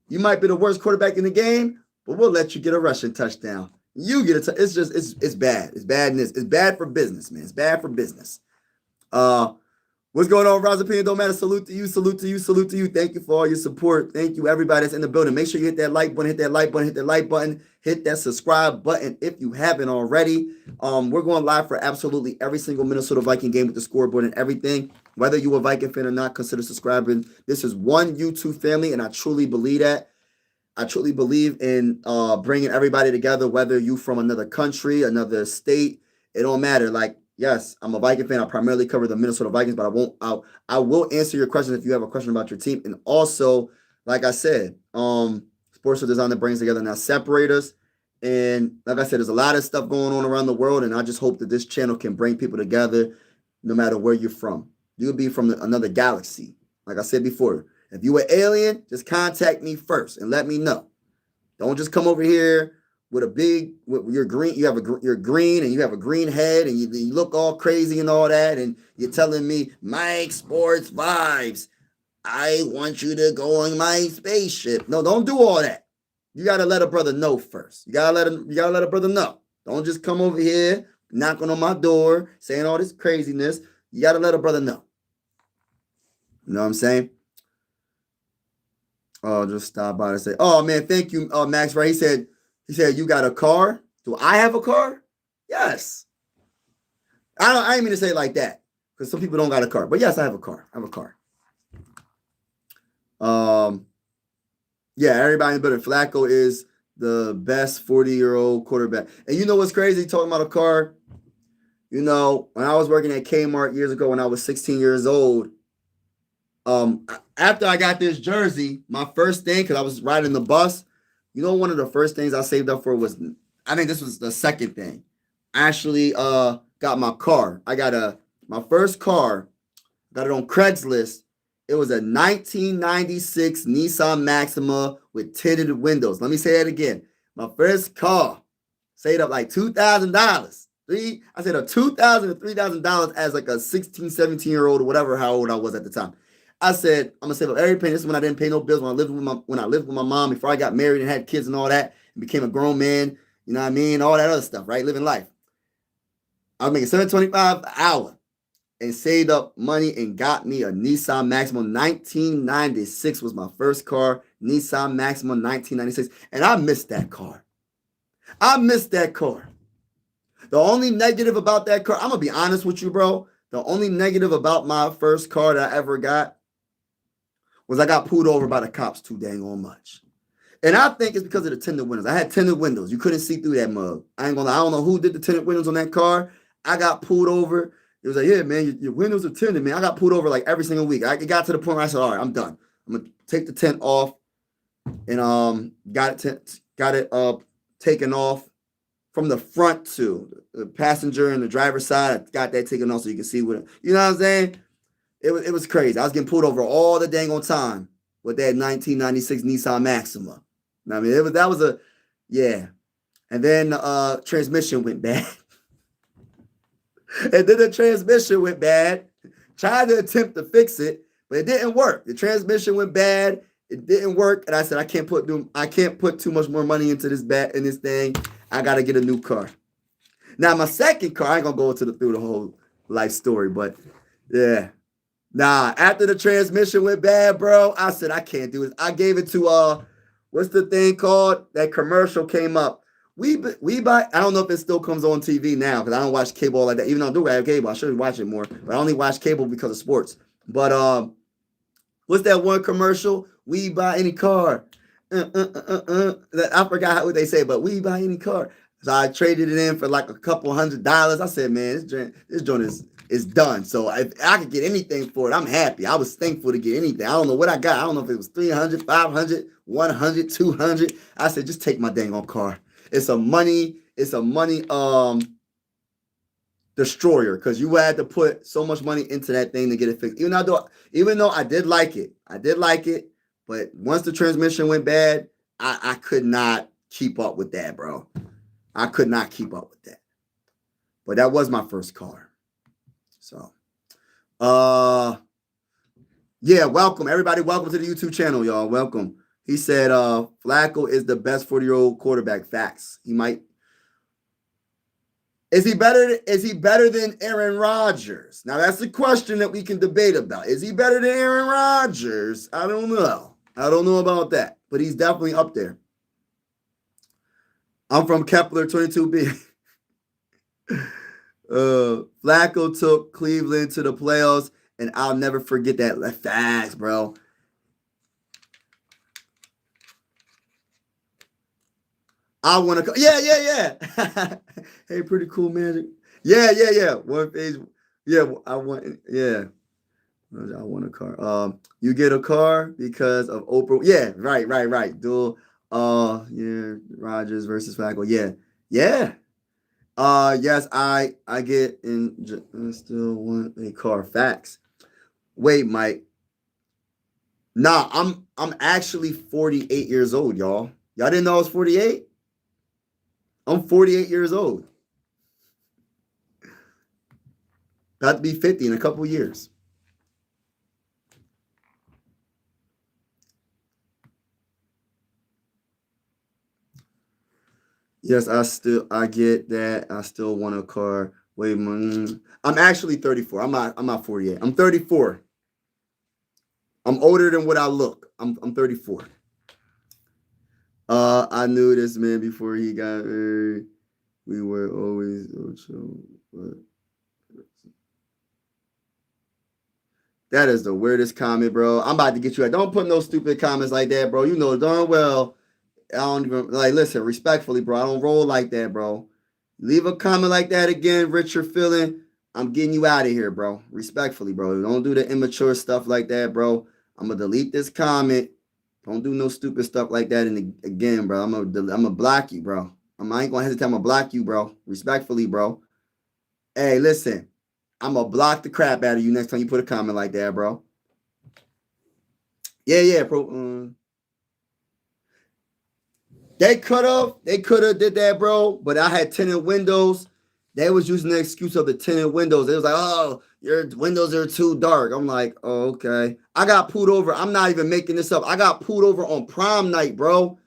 you might be the worst quarterback in the game, but we'll let you get a rushing touchdown. You get it's just it's bad. It's badness. It's bad for business, man. It's bad for business. What's going on, Razapina? Don't matter. Salute to you, salute to you, salute to you. Thank you for all your support. Thank you, everybody that's in the building. Make sure you hit that like button, hit that like button, hit that like button, hit that subscribe button if you haven't already. We're going live for absolutely every single Minnesota Viking game with the scoreboard and everything. Whether you're a Viking fan or not, consider subscribing. This is one YouTube family, and I truly believe that. I truly believe in bringing everybody together, whether you from another country, another state. It don't matter. Like, yes, I'm a Viking fan. I primarily cover the Minnesota Vikings, but I will answer your questions if you have a question about your team. And also, like I said, sports are designed to bring us together, not separate us. And like I said, there's a lot of stuff going on around the world, and I just hope that this channel can bring people together no matter where you're from. You could be from another galaxy. Like I said before, if you an alien, just contact me first and let me know. Don't just come over here with you're green. You're green and you have a green head and you look all crazy and all that, and you're telling me Mike Sports Vibes. I want you to go on my spaceship. No, don't do all that. You gotta let a brother know first. You gotta let a brother know. Don't just come over here knocking on my door saying all this craziness. You gotta let a brother know. You know what I'm saying? Oh, just stop by and say, oh man, thank you, Max. Right? He said, you got a car? Do I have a car? Yes. I ain't mean to say it like that because some people don't got a car. But yes, I have a car. I have a car. Yeah, everybody in the building. Flacco is the best 40-year-old quarterback. And you know what's crazy? Talking about a car. You know, when I was working at Kmart years ago when I was 16 years old, after I got this jersey, my first thing, because I was riding the bus, you know, one of the first things I saved up for was, I think this was the second thing. I actually got my car. My first car, got it on Craigslist. It was a 1996 Nissan Maxima with tinted windows. Let me say that again. My first car, saved up like $2,000. I said a $2,000 to $3,000 as like a 16, 17-year-old or whatever, how old I was at the time. I said, I'm gonna save up every penny. This is when I didn't pay no bills. When I lived with my mom before I got married and had kids and all that, and became a grown man. You know what I mean? All that other stuff, right? Living life. I was making $7.25 an hour and saved up money and got me a Nissan Maxima. 1996 was my first car. Nissan Maxima 1996, and I missed that car. The only negative about that car, I'm gonna be honest with you, bro. The only negative about my first car that I ever got was I got pulled over by the cops too dang on much. And I think it's because of the tinted windows. I had tinted windows. You couldn't see through that mug. I don't know who did the tinted windows on that car. I got pulled over. It was like, yeah, man, your windows are tinted, man. I got pulled over like every single week. It got to the point where I said, all right, I'm done. I'm gonna take the tint off, and got it taken off. from the front to the passenger and the driver's side. I got that taken off so you can see what, you know what I'm saying? It was crazy. I was getting pulled over all the dang on time with that 1996 Nissan Maxima. I mean, that was a, yeah. And then transmission went bad. And then the transmission went bad. Tried to attempt to fix it, but it didn't work. The transmission went bad. It didn't work, and I said I can't put too much more money into this thing. I got to get a new car. Now my second car, I ain't gonna go through the whole life story, but yeah. Nah, after the transmission went bad, bro, I said I can't do it. I gave it to what's the thing called? That commercial came up. We buy. I don't know if it still comes on TV now because I don't watch cable like that. Even though I do have cable, I should watch it more. But I only watch cable because of sports. But what's that one commercial? We buy any car. I forgot what they say, but we buy any car. So I traded it in for like a couple $100. I said, man, this joint is done. So if I could get anything for it, I'm happy. I was thankful to get anything. I don't know what I got. I don't know if it was 300, 500, 100, 200. I said, just take my dang on car. It's a money destroyer because you had to put so much money into that thing to get it fixed. Even though I did like it, but once the transmission went bad, I could not keep up with that, bro. I could not keep up with that. But that was my first car. So, yeah, welcome everybody. Welcome to the YouTube channel, y'all. Welcome. He said, Flacco is the best 40-year-old quarterback. Facts. He might. Is he better than Aaron Rodgers? Now that's the question that we can debate about. Is he better than Aaron Rodgers? I don't know. I don't know about that, but he's definitely up there. I'm from Kepler 22B. Flacco took Cleveland to the playoffs, and I'll never forget that. Facts, bro. I want to. Yeah. Hey, pretty cool, man. Yeah. One page. Yeah, I want. Yeah, I want a car. You get a car because of Oprah. Yeah, right. Dual. Yeah, Rodgers versus Flacco. Yeah. Yes, I get in. I still want a car. Facts. Wait, Mike. Nah, I'm actually 48 years old, y'all. Y'all didn't know I was 48? I'm 48 years old. About to be 50 in a couple years. Yes, I get that. I still want a car. Wait, I'm actually 34. I'm not 48. I'm 34. I'm older than what I look. I'm 34. I knew this man before he got married. We were always but that is the weirdest comment, bro. I'm about to get you. Don't put no stupid comments like that, bro. You know darn well. I don't even listen respectfully, bro. I don't roll like that, bro. Leave a comment like that again, Richard Feeling. I'm getting you out of here, bro. Respectfully, bro. Don't do the immature stuff like that, bro. I'm gonna delete this comment. Don't do no stupid stuff like that. And again, bro, I'm gonna block you, bro. I ain't gonna hesitate. I'm gonna block you, bro. Respectfully, bro. Hey, listen. I'm gonna block the crap out of you next time you put a comment like that, bro. Yeah, bro. They could have did that, bro. But I had tinted windows. They was using the excuse of the tinted windows. They was like, oh, your windows are too dark. I'm like, oh, okay. I got pulled over. I'm not even making this up. I got pulled over on prom night, bro.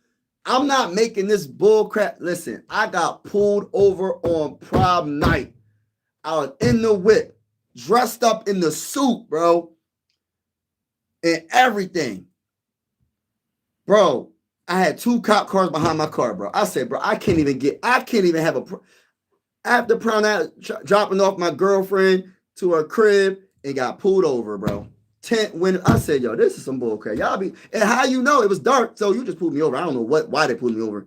I'm not making this bull crap. Listen, I got pulled over on prom night. I was in the whip, dressed up in the suit, bro, and everything. Bro, I had 2 cop cars behind my car, bro. I said, bro, I can't even have after prom night, dropping off my girlfriend to her crib and got pulled over, bro. When I said, yo, this is some bull crap. Y'all be, and how you know it was dark, so you just pulled me over. I don't know why they pulled me over.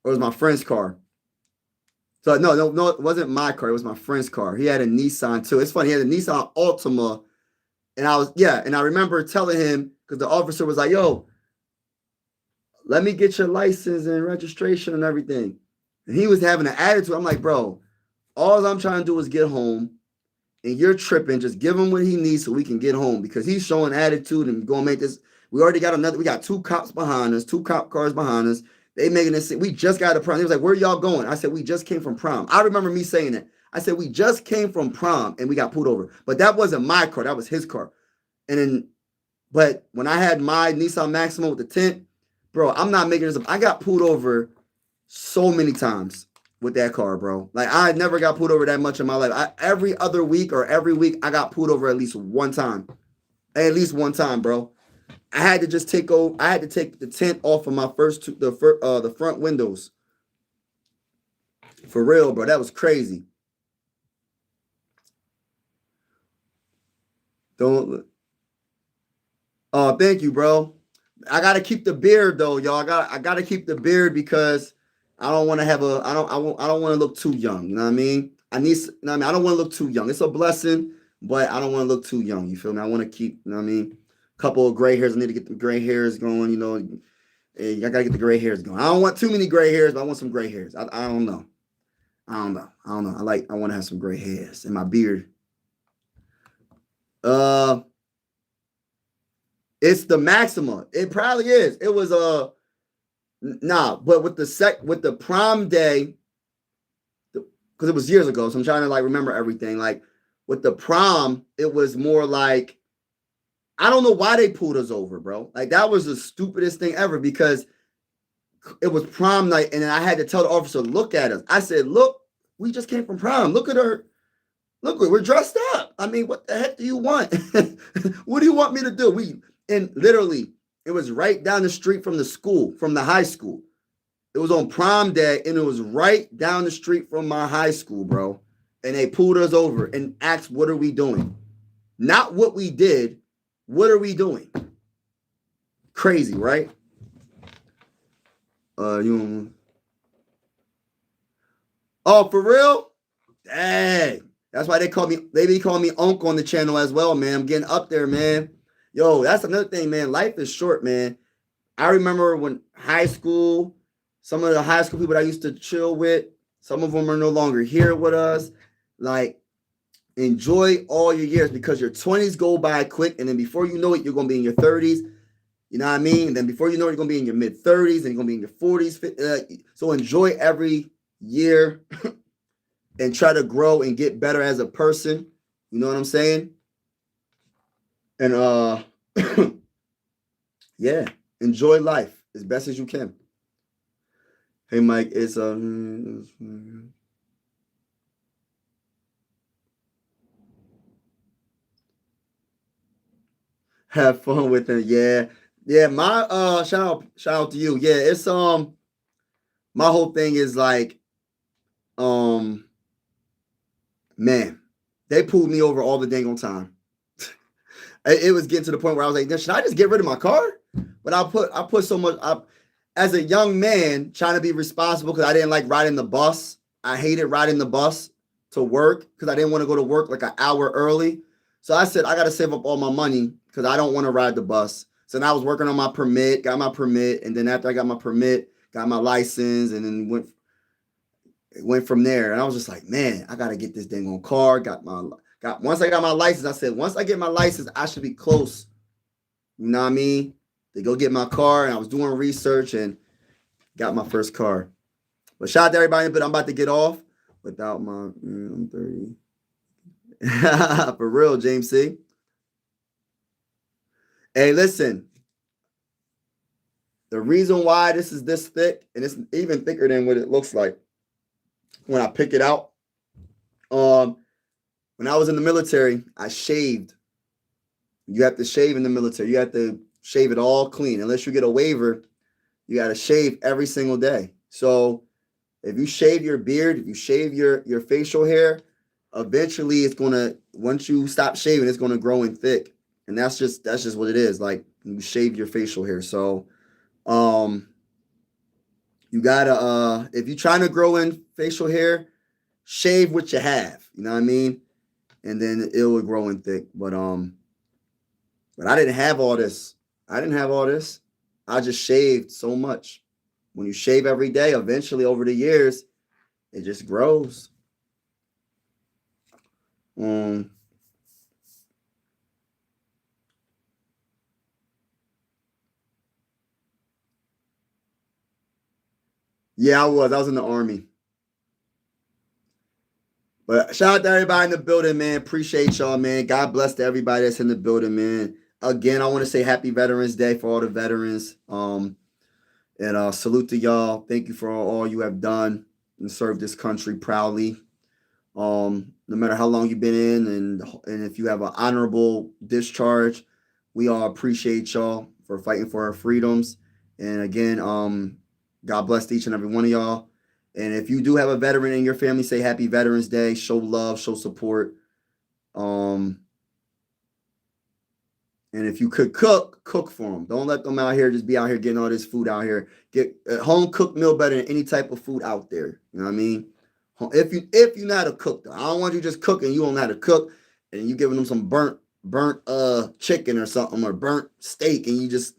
Or it was my friend's car. So no, it wasn't my car. It was my friend's car. He had a Nissan too. It's funny. He had a Nissan Altima. And I remember telling him, because the officer was like, yo, let me get your license and registration and everything. And he was having an attitude. I'm like, bro, all I'm trying to do is get home, and you're tripping. Just give him what he needs so we can get home, because he's showing attitude and going to make this. We already got another. We got two cops behind us, two cop cars behind us. They making this. We just got to prom. He was like, where y'all going? I said, we just came from prom. I remember me saying that. I said, we just came from prom and we got pulled over. But that wasn't my car. That was his car. And then, but when I had my Nissan Maxima with the tent, bro, I'm not making this up. I got pulled over so many times with that car, bro. Like, I never got pulled over that much in my life. Every other week or every week, I got pulled over at least one time. At least one time, bro. I had to just take over. I had to take the tent off of my the front windows. For real, bro. That was crazy. Don't. Oh, thank you, bro. I gotta keep the beard though, y'all. I gotta keep the beard because I don't want to have a. I don't want to look too young. You know what I mean? I need. You know what I mean? I don't want to look too young. It's a blessing, but I don't want to look too young. You feel me? I want to keep. You know what I mean? Couple of gray hairs. I need to get the gray hairs going. You know, I gotta get the gray hairs going. I don't want too many gray hairs, but I want some gray hairs. I don't know. I don't know. I don't know. I want to have some gray hairs in my beard. It's the Maxima. It probably is. It was but with the prom day, because it was years ago, so I'm trying to like remember everything. Like with the prom, it was more like I don't know why they pulled us over, bro. Like that was the stupidest thing ever because it was prom night, and then I had to tell the officer, look at us. I said, look, we just came from prom. Look at her. Look, we're dressed up. I mean, what the heck do you want? What do you want me to do? And literally, it was right down the street from the school, from the high school. It was on prom day, and it was right down the street from my high school, bro. And they pulled us over and asked, what are we doing? Not what we did. What are we doing? Crazy, right? Oh, for real? Dang. That's why they be calling me Uncle on the channel as well, man. I'm getting up there, man. Yo, that's another thing, man. Life is short, man. I remember when high school, some of the high school people that I used to chill with, some of them are no longer here with us. Like, enjoy all your years because your 20s go by quick, and then before you know it, you're going to be in your 30s. You know what I mean? And then before you know it, you're going to be in your mid-30s, and you're going to be in your 40s. So enjoy every year and try to grow and get better as a person. You know what I'm saying? And yeah, enjoy life as best as you can. Hey Mike, it's have fun with it. Yeah. Yeah, my shout out to you. Yeah, it's my whole thing is like man, they pulled me over all the dang on time. It was getting to the point where I was like, should I just get rid of my car? But I put so much up as a young man trying to be responsible because I didn't like riding the bus. I hated riding the bus to work because I didn't want to go to work like an hour early. So I said, I got to save up all my money because I don't want to ride the bus. So then I was working on my permit, got my permit. And then after I got my permit, got my license and then went from there. And I was just like, man, I got to get this dang on car. Once I got my license, I said, once I get my license, I should be close. You know what I mean? To go get my car. And I was doing research and got my first car. But shout out to everybody, but I'm about to get off without my, I'm 30. For real, James C. Hey, listen. The reason why this is this thick, and it's even thicker than what it looks like when I pick it out. When I was in the military, I shaved. You have to shave in the military. You have to shave it all clean. Unless you get a waiver, you got to shave every single day. So if you shave your beard, if you shave your facial hair, eventually it's gonna, once you stop shaving, it's gonna grow in thick. And that's just what it is. Like you shave your facial hair. So you gotta if you're trying to grow in facial hair, shave what you have. You know what I mean? And then it will grow in thick. But I didn't have all this. I just shaved so much. When you shave every day, eventually over the years, It just grows. Um, yeah, I was. I was in the Army. But shout out to everybody in the building, man. Appreciate y'all, man. God bless to everybody that's in the building, man. Again, I want to say Happy Veterans Day for all the veterans. And salute to y'all. Thank you for all you have done and served this country proudly. No matter how long you've been in, and if you have an honorable discharge, we all appreciate y'all for fighting for our freedoms. And again, God bless each and every one of y'all. And if you do have a veteran in your family, say Happy Veterans Day. Show love, show support. Um, and if you could cook for them. Don't let them out here just be out here getting all this food out here. Get a home cooked meal better than any type of food out there. You know what I mean? If you know how to cook, though. I don't want you just cooking. You don't know how to cook, and you giving them some burnt chicken or something, or burnt steak, and you just,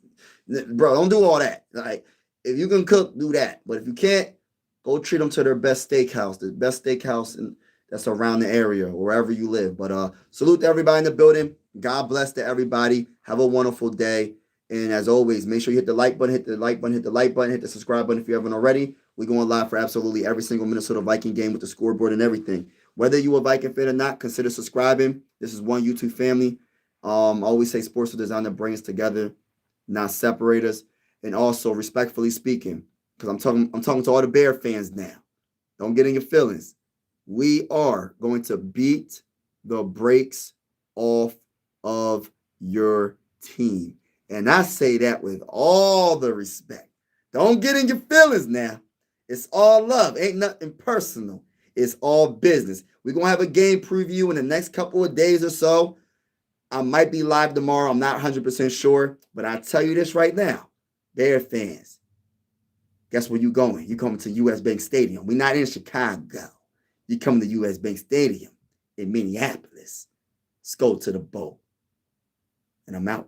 bro, don't do all that. Like, if you can cook, do that. But if you can't, go treat them to their best steakhouse, the best steakhouse that's around the area, wherever you live. But salute to everybody in the building. God bless to everybody. Have a wonderful day. And as always, make sure you hit the like button, hit the like button, hit the like button, hit the subscribe button if you haven't already. We're going live for absolutely every single Minnesota Viking game with the scoreboard and everything. Whether you're a Viking fan or not, consider subscribing. This is one YouTube family. I always say sports are designed to bring us together, not separate us. And also, respectfully speaking, because I'm talking to all the Bear fans now. Don't get in your feelings. We are going to beat the brakes off of your team. And I say that with all the respect. Don't get in your feelings now. It's all love. Ain't nothing personal. It's all business. We're going to have a game preview in the next couple of days or so. I might be live tomorrow. I'm not 100% sure. But I tell you this right now. Bear fans, guess where you going? You coming to U.S. Bank Stadium. We're not in Chicago. You coming to U.S. Bank Stadium in Minneapolis. Let's go to the bowl. And I'm out.